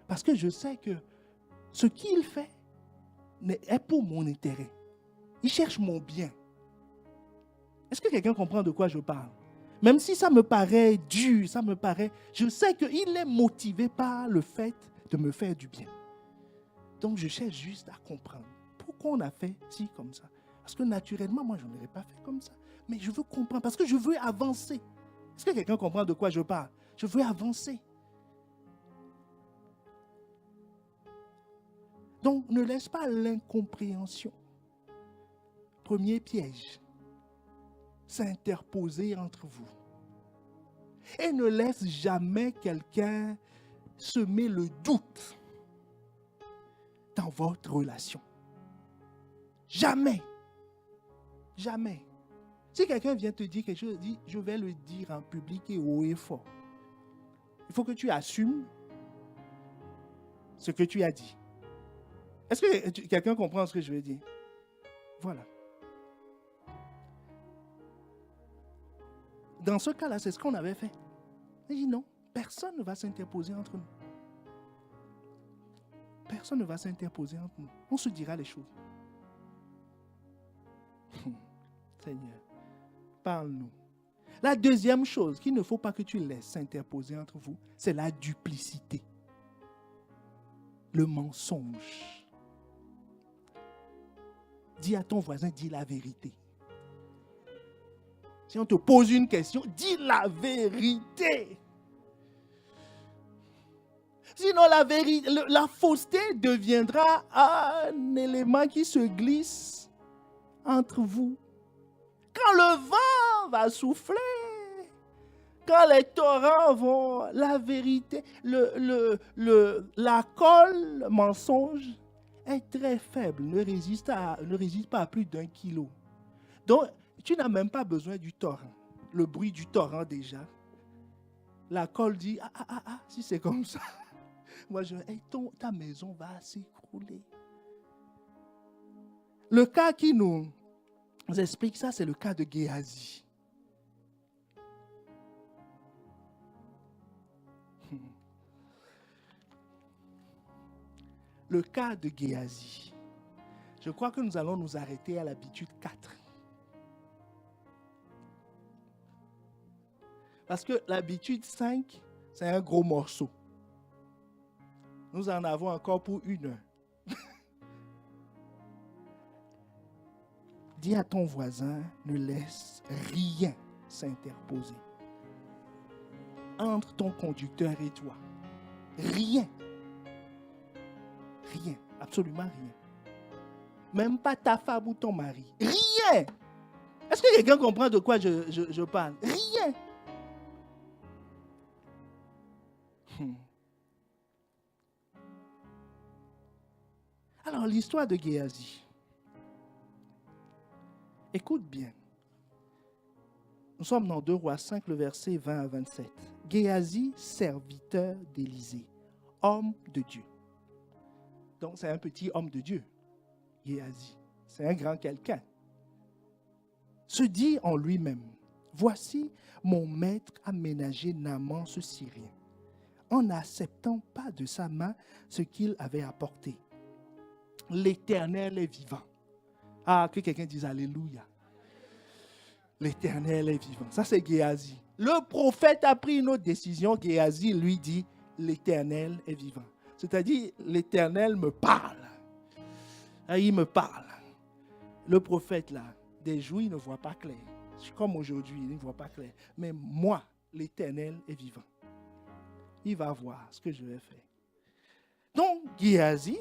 Parce que je sais que ce qu'il fait est pour mon intérêt. Il cherche mon bien. Est-ce que quelqu'un comprend de quoi je parle? Même si ça me paraît dur, je sais qu'il est motivé par le fait de me faire du bien. Donc je cherche juste à comprendre pourquoi on a fait ci comme ça. Parce que naturellement, moi, je n'aurais pas fait comme ça. Mais je veux comprendre parce que je veux avancer. Est-ce que quelqu'un comprend de quoi je parle? Je veux avancer. Donc, ne laisse pas l'incompréhension. Premier piège. S'interposer entre vous. Et ne laisse jamais quelqu'un semer le doute dans votre relation. Jamais. Jamais. Si quelqu'un vient te dire quelque chose, dis, je vais le dire en public et haut et fort. Il faut que tu assumes ce que tu as dit. Est-ce que quelqu'un comprend ce que je veux dire? Voilà. Dans ce cas-là, c'est ce qu'on avait fait. Il dit non, personne ne va s'interposer entre nous. Personne ne va s'interposer entre nous. On se dira les choses. Seigneur, parle-nous. La deuxième chose qu'il ne faut pas que tu laisses s'interposer entre vous, c'est la duplicité. Le mensonge. Dis à ton voisin, dis la vérité. Si on te pose une question, dis la vérité. Sinon, la fausseté deviendra un élément qui se glisse entre vous. Quand le vent va souffler, quand les torrents vont, la vérité, la colle mensonge est très faible, ne résiste pas à plus d'1 kilo. Donc, tu n'as même pas besoin du torrent. Le bruit du torrent déjà. La colle dit, si c'est comme ça, moi ta maison va s'écrouler. Le cas qui nous Je vous explique ça, c'est le cas de Géhazi. Le cas de Géhazi. Je crois que nous allons nous arrêter à l'habitude 4. Parce que l'habitude 5, c'est un gros morceau. Nous en avons encore pour 1 heure. Dis à ton voisin, ne laisse rien s'interposer entre ton conducteur et toi. Rien. Rien. Absolument rien. Même pas ta femme ou ton mari. Rien. Est-ce que quelqu'un comprend de quoi je parle? Rien. Alors, l'histoire de Géhazi. Écoute bien. Nous sommes dans 2 Rois 5, le verset 20 à 27. Géhazi, serviteur d'Élisée, homme de Dieu. Donc, c'est un petit homme de Dieu, Géhazi. C'est un grand quelqu'un. Se dit en lui-même, voici mon maître a ménagé Naaman ce Syrien, en n'acceptant pas de sa main ce qu'il avait apporté. L'Éternel est vivant. Ah, que quelqu'un dise Alléluia. L'Éternel est vivant. Ça, c'est Géhazi. Le prophète a pris une autre décision. Géhazi lui dit, l'Éternel est vivant. C'est-à-dire, l'Éternel me parle. Ah, il me parle. Le prophète, là, des jours, il ne voit pas clair. Comme aujourd'hui, il ne voit pas clair. Mais moi, l'Éternel est vivant. Il va voir ce que je vais faire. Donc, Géhazi,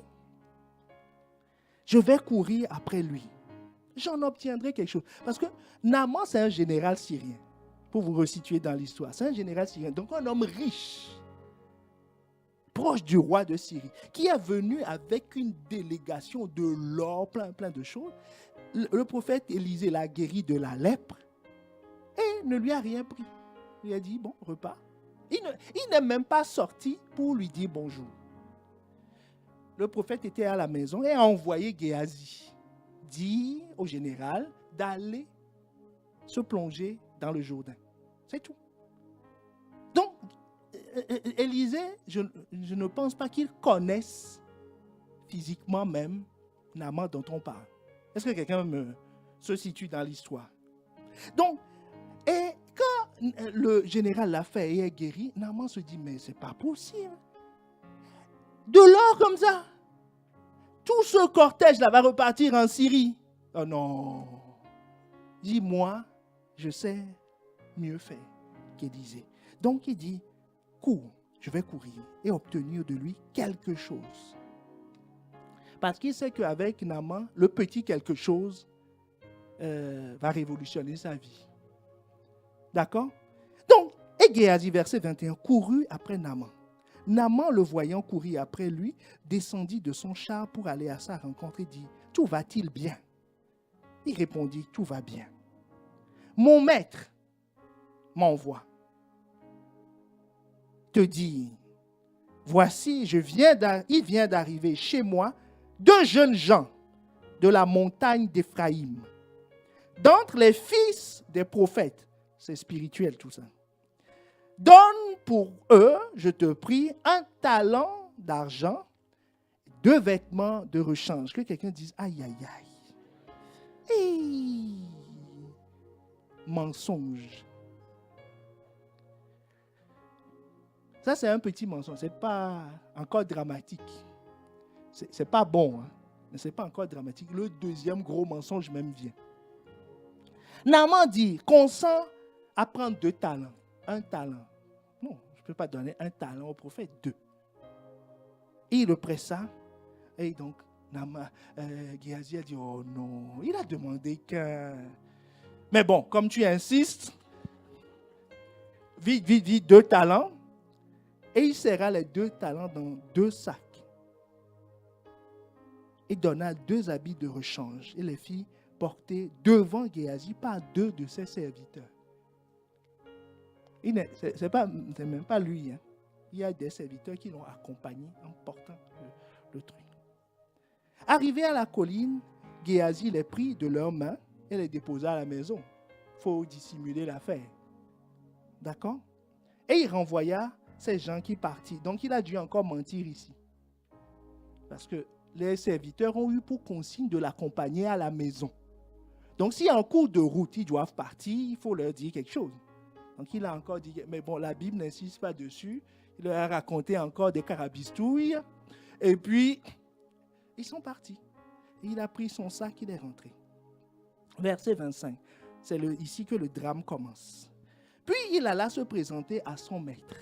je vais courir après lui. J'en obtiendrai quelque chose. Parce que Naaman, c'est un général syrien. Pour vous resituer dans l'histoire. C'est un général syrien. Donc, un homme riche. Proche du roi de Syrie. Qui est venu avec une délégation de l'or, plein de choses. Le prophète Élisée l'a guéri de la lèpre. Et ne lui a rien pris. Il a dit, bon, repas. Il n'est même pas sorti pour lui dire bonjour. Le prophète était à la maison et a envoyé Géhazi dire au général d'aller se plonger dans le Jourdain. C'est tout. Donc, Élisée, je ne pense pas qu'il connaisse physiquement même Naaman dont on parle. Est-ce que quelqu'un se situe dans l'histoire? Donc, et quand le général l'a fait et est guéri, Naaman se dit, mais c'est pas possible. De l'or comme ça. Tout ce cortège-là va repartir en Syrie. Oh non. Dis-moi, je sais mieux faire qu'Élisée. Donc il dit, cours, je vais courir et obtenir de lui quelque chose. Parce qu'il sait qu'avec Naaman, le petit quelque chose va révolutionner sa vie. D'accord? Donc, et Géhazi, verset 21, courut après Naaman. Naaman, le voyant courir après lui, descendit de son char pour aller à sa rencontre et dit, tout va-t-il bien? Il répondit, tout va bien. Mon maître m'envoie te dire, voici, il vient d'arriver chez moi 2 jeunes gens de la montagne d'Éphraïm. D'entre les fils des prophètes, c'est spirituel tout ça. Donne pour eux, je te prie, 1 talent d'argent, 2 vêtements de rechange. Que quelqu'un dise, aïe, aïe, aïe. Hey. Mensonge. Ça, c'est un petit mensonge. Ce n'est pas encore dramatique. C'est pas bon, hein? Mais ce n'est pas encore dramatique. Le deuxième gros mensonge même vient. Naaman dit, consent à prendre 2 talents. 1 talent. Non, je ne peux pas donner 1 talent au prophète, 2. Et il le pressa. Et donc, Géhazi a dit, oh non, il a demandé qu'un. Mais bon, comme tu insistes, vite, 2 talents. Et il serra les 2 talents dans 2 sacs. Et donna 2 habits de rechange. Et les fit porter devant Géhazi par 2 de ses serviteurs. C'est même pas lui. Hein. Il y a des serviteurs qui l'ont accompagné en portant le truc. Arrivé à la colline, Géhazi les prit de leurs mains et les déposa à la maison. Il faut dissimuler l'affaire. D'accord? Et il renvoya ces gens qui partirent. Donc, il a dû encore mentir ici. Parce que les serviteurs ont eu pour consigne de l'accompagner à la maison. Donc, si en cours de route, ils doivent partir, il faut leur dire quelque chose. Donc, il a encore dit, mais bon, la Bible n'insiste pas dessus. Il leur a raconté encore des carabistouilles. Et puis, ils sont partis. Il a pris son sac, il est rentré. Verset 25. C'est ici que le drame commence. Puis, il alla se présenter à son maître.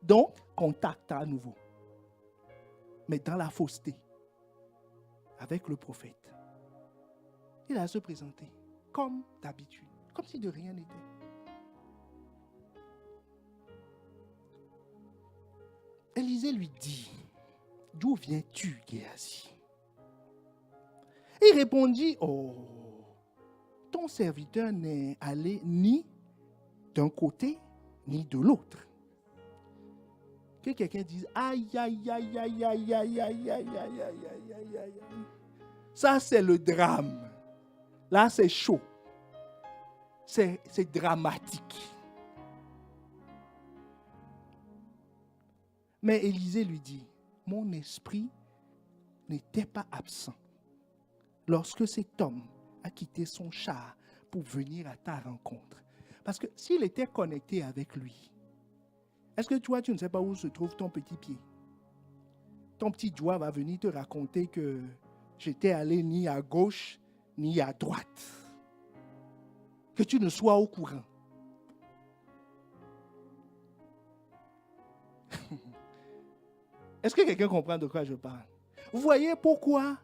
Donc, contact à nouveau. Mais dans la fausseté. Avec le prophète. Il alla se présenter comme d'habitude. Comme si de rien n'était. Élisée lui dit, d'où viens-tu, Géasi? Il répondit, oh, ton serviteur n'est allé ni d'un côté, ni de l'autre. Que quelqu'un dise, aïe, aïe, aïe, aïe, aïe, aïe, aïe, aïe, aïe, aïe, aïe, aïe, aïe. Ça, c'est le drame. Là, c'est chaud. C'est dramatique. Mais Élisée lui dit, mon esprit n'était pas absent lorsque cet homme a quitté son char pour venir à ta rencontre. Parce que s'il était connecté avec lui, est-ce que toi, tu ne sais pas où se trouve ton petit pied? Ton petit doigt va venir te raconter que j'étais allé ni à gauche, ni à droite. Que tu ne sois au courant. Est-ce que quelqu'un comprend de quoi je parle? Vous voyez pourquoi,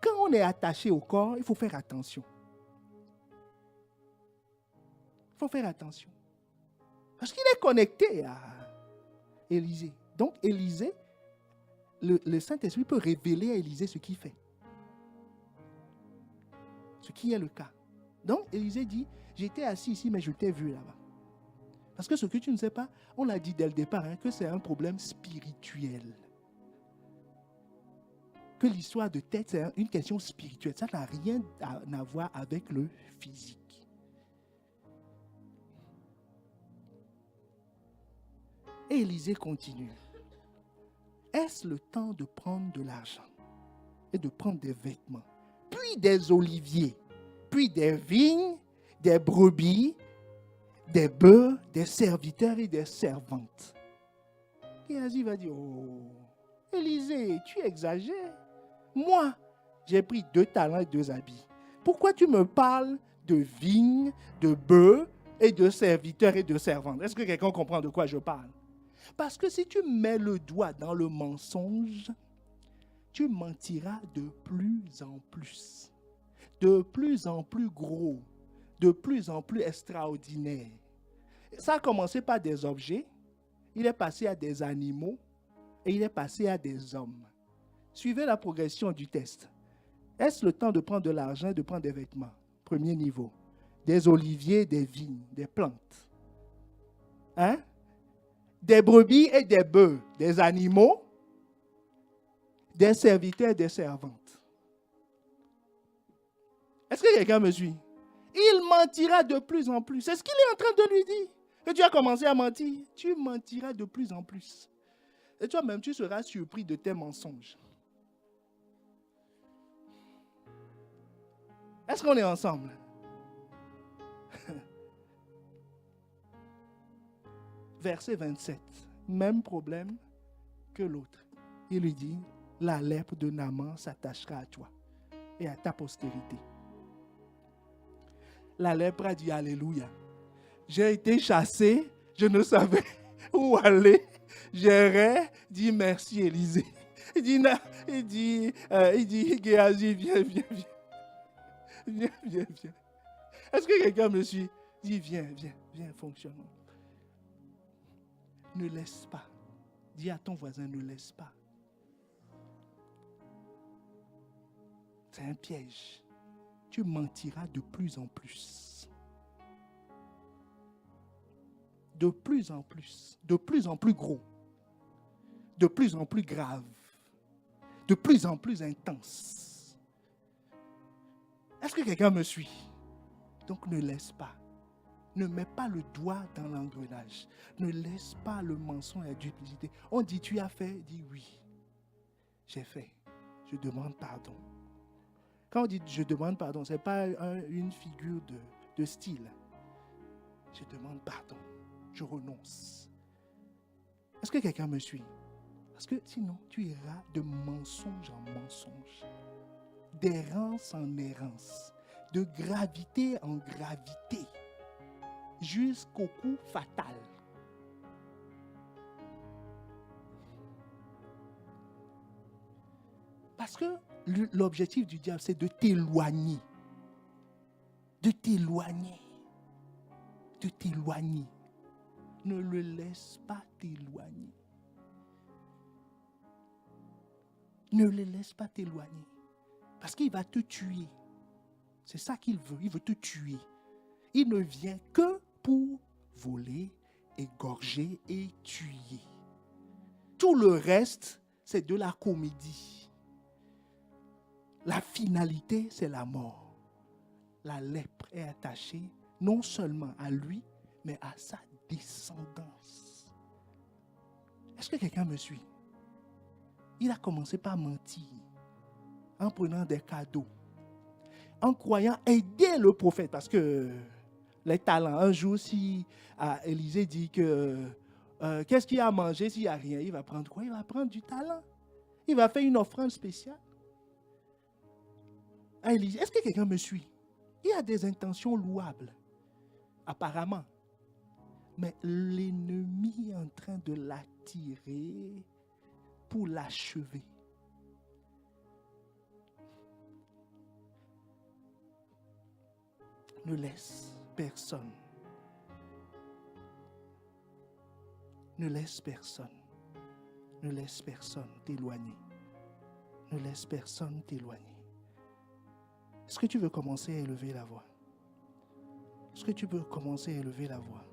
quand on est attaché au corps, il faut faire attention. Il faut faire attention. Parce qu'il est connecté à Élisée. Donc, Élisée, le Saint-Esprit peut révéler à Élisée ce qu'il fait. Ce qui est le cas. Donc, Élisée dit, j'étais assis ici, mais je t'ai vu là-bas. Parce que ce que tu ne sais pas, on l'a dit dès le départ, que c'est un problème spirituel. Que l'histoire de tête, c'est une question spirituelle. Ça n'a rien à voir avec le physique. Et Élisée continue. Est-ce le temps de prendre de l'argent et de prendre des vêtements, puis des oliviers, puis des vignes, des brebis, des bœufs, des serviteurs et des servantes? Géasi va dire, oh, Élisée, tu exagères. Moi, j'ai pris 2 talents et 2 habits. Pourquoi tu me parles de vignes, de bœufs et de serviteurs et de servantes? Est-ce que quelqu'un comprend de quoi je parle? Parce que si tu mets le doigt dans le mensonge, tu mentiras de plus en plus gros, de plus en plus extraordinaire. Ça a commencé par des objets, il est passé à des animaux et il est passé à des hommes. Suivez la progression du test. Est-ce le temps de prendre de l'argent et de prendre des vêtements? Premier niveau. Des oliviers, des vignes, des plantes. Hein? Des brebis et des bœufs, des animaux, des serviteurs et des servantes. Est-ce que quelqu'un me suit? Il mentira de plus en plus. C'est ce qu'il est en train de lui dire. Que tu as commencé à mentir, tu mentiras de plus en plus. Et toi-même, tu seras surpris de tes mensonges. Est-ce qu'on est ensemble? Verset 27. Même problème que l'autre. Il lui dit, la lèpre de Naaman s'attachera à toi et à ta postérité. La lèpre a dit, alléluia. J'ai été chassé, je ne savais où aller. J'errais, dit merci Élisée. Il dit, Géasi, viens. Viens. Est-ce que quelqu'un me suit? Dis, viens, fonctionnons. Ne laisse pas. Dis à ton voisin, ne laisse pas. C'est un piège. Tu mentiras de plus en plus. De plus en plus gros. De plus en plus grave. De plus en plus intense. Est-ce que quelqu'un me suit? Donc ne laisse pas. Ne mets pas le doigt dans l'engrenage. Ne laisse pas le mensonge et la duplicité. On dit, tu as fait? Dis oui. J'ai fait. Je demande pardon. Quand on dit je demande pardon, ce n'est pas une figure de style. Je demande pardon. Je renonce. Est-ce que quelqu'un me suit? Parce que sinon, tu iras de mensonge en mensonge, d'errance en errance, de gravité en gravité, jusqu'au coup fatal. Parce que l'objectif du diable, c'est de t'éloigner. De t'éloigner. De t'éloigner. Ne le laisse pas t'éloigner. Ne le laisse pas t'éloigner. Parce qu'il va te tuer. C'est ça qu'il veut. Il veut te tuer. Il ne vient que pour voler, égorger et tuer. Tout le reste, c'est de la comédie. La finalité, c'est la mort. La lèpre est attachée non seulement à lui, mais à sa descendance. Est-ce que quelqu'un me suit? Il a commencé par mentir en prenant des cadeaux, en croyant aider le prophète, parce que les talents, un jour, si Élisée dit que qu'est-ce qu'il y a à manger s'il n'y a rien, il va prendre quoi? Il va prendre du talent. Il va faire une offrande spéciale à Élisée. Est-ce que quelqu'un me suit? Il a des intentions louables, apparemment. Mais l'ennemi est en train de l'attirer pour l'achever. Ne laisse personne. Ne laisse personne. Ne laisse personne t'éloigner. Ne laisse personne t'éloigner. Est-ce que tu veux commencer à élever la voix? Est-ce que tu veux commencer à élever la voix?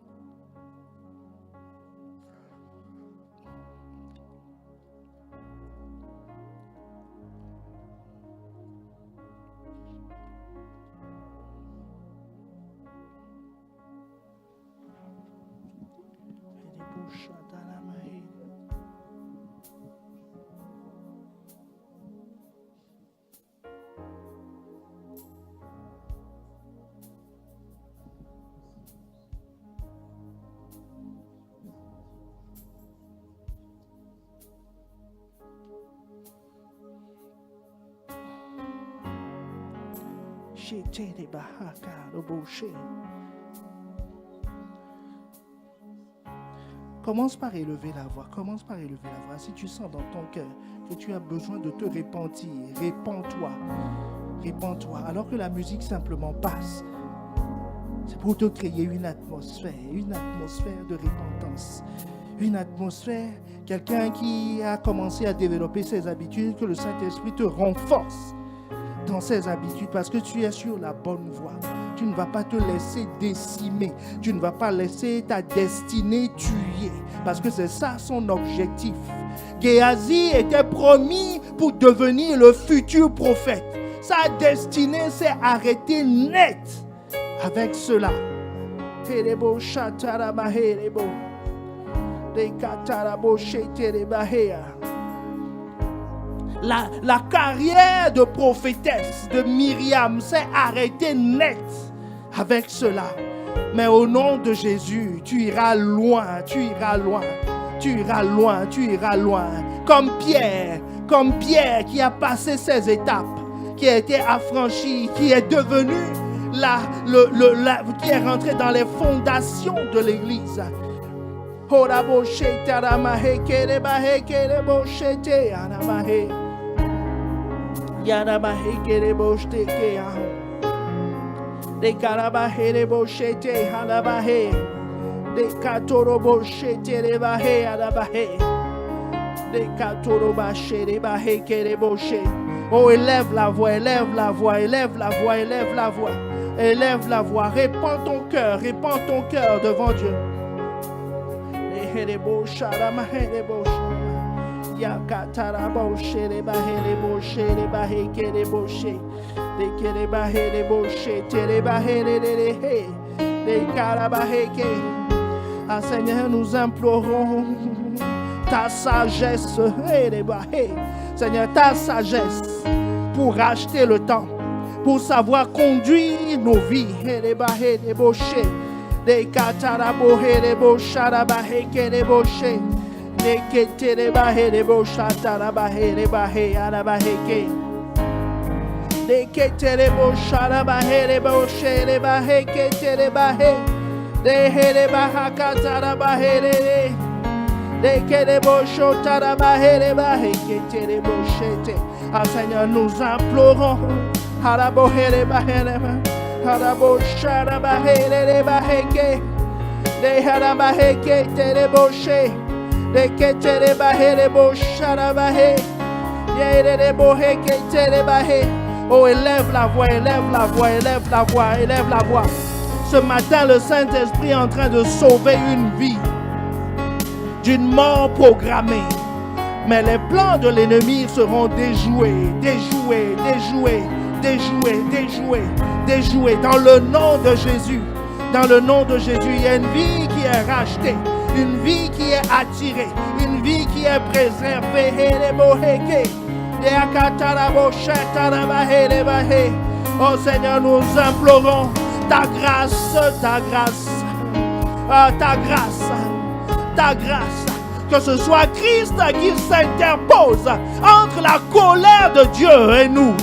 Commence par élever la voix. Commence par élever la voix. Si tu sens dans ton cœur que tu as besoin de te repentir, répands-toi. Répands-toi. Alors que la musique simplement passe. C'est pour te créer une atmosphère de repentance. Une atmosphère, quelqu'un qui a commencé à développer ses habitudes, que le Saint-Esprit te renforce dans ses habitudes parce que tu es sur la bonne voie. Tu ne vas pas te laisser décimer. Tu ne vas pas laisser ta destinée tuer. Parce que c'est ça son objectif. Géasi était promis pour devenir le futur prophète. Sa destinée s'est arrêtée net avec cela. La carrière de prophétesse de Myriam s'est arrêtée net avec cela. Mais au nom de Jésus, tu iras loin, tu iras loin, tu iras loin, tu iras loin. Comme Pierre qui a passé ses étapes, qui a été affranchi, qui est devenu qui est rentré dans les fondations de l'église. De carabahere bochete halabahe, de katoro bochete rebahe halabahe, de katoro bachere bahe kere boche. Oh, élève la voix, élève la voix, élève la voix, élève la voix, élève la voix. Répands ton cœur devant Dieu. Yakataraboshe, les bahé, les bouchés, les bahé, les bouchés. Les bahé, les bouchés, les bahé, les carabahé. Ah Seigneur, nous implorons ta sagesse, les bahé. Seigneur, ta sagesse pour racheter le temps, pour savoir conduire nos vies. Les bahé, les bouchés. Les catarabohé, les boucharabahé, les bouchés. Les ketelebahé, les bouchatarabahé, les bahé, arabahé. Les keteleboucharabahé, les bouchés, les bahé, ketelebahé. Les helebahakatarabahé, les kelebouchotarabahé, les bahé, ketelebouchete. Ah Seigneur, nous implorons. Harabohé, les bahé, les bahé. Harabosharabahé, les bahé, les harabahé, ketelebouché. Les ketelebahé, les boucharabahé. Oh, élève la voix, élève la voix, élève la voix, élève la voix. Ce matin, le Saint-Esprit est en train de sauver une vie d'une mort programmée. Mais les plans de l'ennemi seront déjoués, déjoués, déjoués, déjoués, déjoués, déjoués. Dans le nom de Jésus, dans le nom de Jésus, il y a une vie qui est rachetée. Une vie qui est attirée, une vie qui est préservée. Oh Seigneur, nous implorons ta grâce, ta grâce, ta grâce, ta grâce. Que ce soit Christ qui s'interpose entre la colère de Dieu et nous.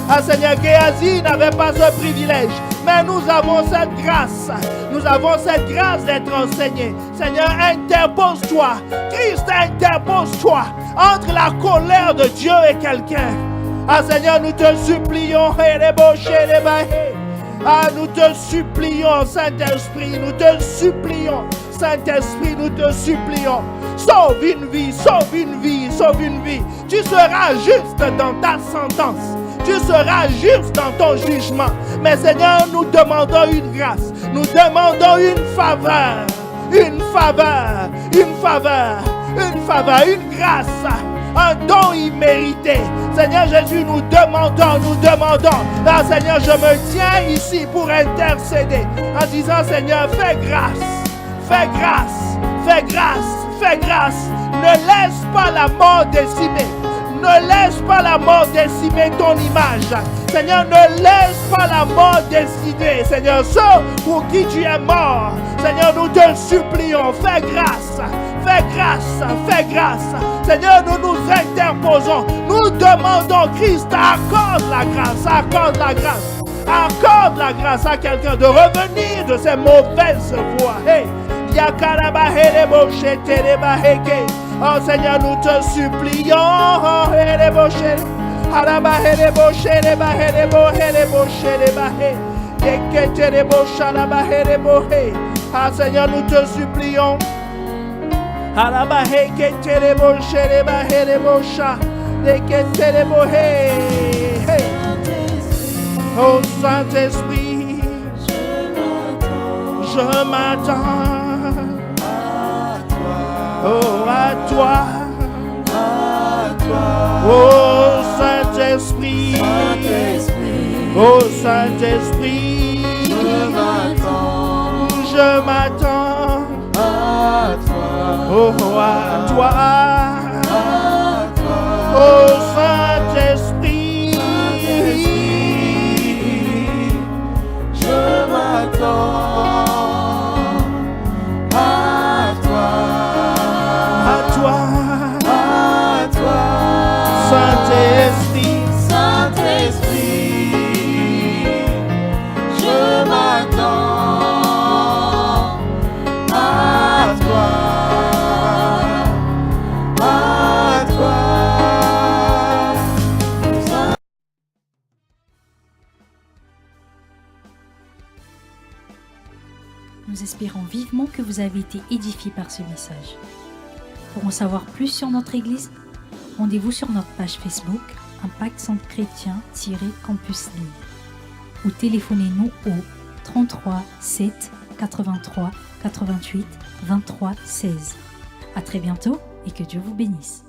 Ah Seigneur, Géasi n'avait pas ce privilège. Mais nous avons cette grâce. Nous avons cette grâce d'être enseignés. Seigneur, interpose-toi. Christ, interpose-toi entre la colère de Dieu et quelqu'un. Ah Seigneur, nous te supplions. Ah, nous te supplions, Saint-Esprit. Nous te supplions, Saint-Esprit. Nous te supplions. Sauve une vie, sauve une vie, sauve une vie. Tu seras juste dans ta sentence. Tu seras juste dans ton jugement. Mais Seigneur, nous demandons une grâce. Nous demandons une faveur. Une faveur. Une faveur. Une faveur. Une grâce. Un don immérité. Seigneur Jésus, nous demandons. Ah Seigneur, je me tiens ici pour intercéder. En disant, Seigneur, fais grâce. Fais grâce. Fais grâce. Fais grâce. Ne laisse pas la mort décimer. Ne laisse pas la mort décimer ton image. Seigneur, ne laisse pas la mort décider. Seigneur, ceux pour qui tu es mort. Seigneur, nous te supplions. Fais grâce. Fais grâce. Fais grâce. Seigneur, nous nous interposons. Nous demandons, Christ, accorde la grâce. Accorde la grâce. Accorde la grâce à quelqu'un de revenir de ses mauvaises voies. Hey. Oh Seigneur, nous te supplions. Ah Seigneur, nous te supplions. Oh Saint-Esprit, je m'attends. Oh, à toi, oh Saint-Esprit, oh Saint-Esprit, je m'attends à toi, oh à toi, oh Saint-Esprit, je m'attends. Saint-Esprit, Saint-Esprit, je m'attends à toi, à toi.
Nous espérons vivement que vous avez été édifiés par ce message. Pour en savoir plus sur notre Église, rendez-vous sur notre page Facebook Impact Centre Chrétien-Campus Lille ou téléphonez-nous au 33 7 83 88 23 16 À très bientôt et que Dieu vous bénisse.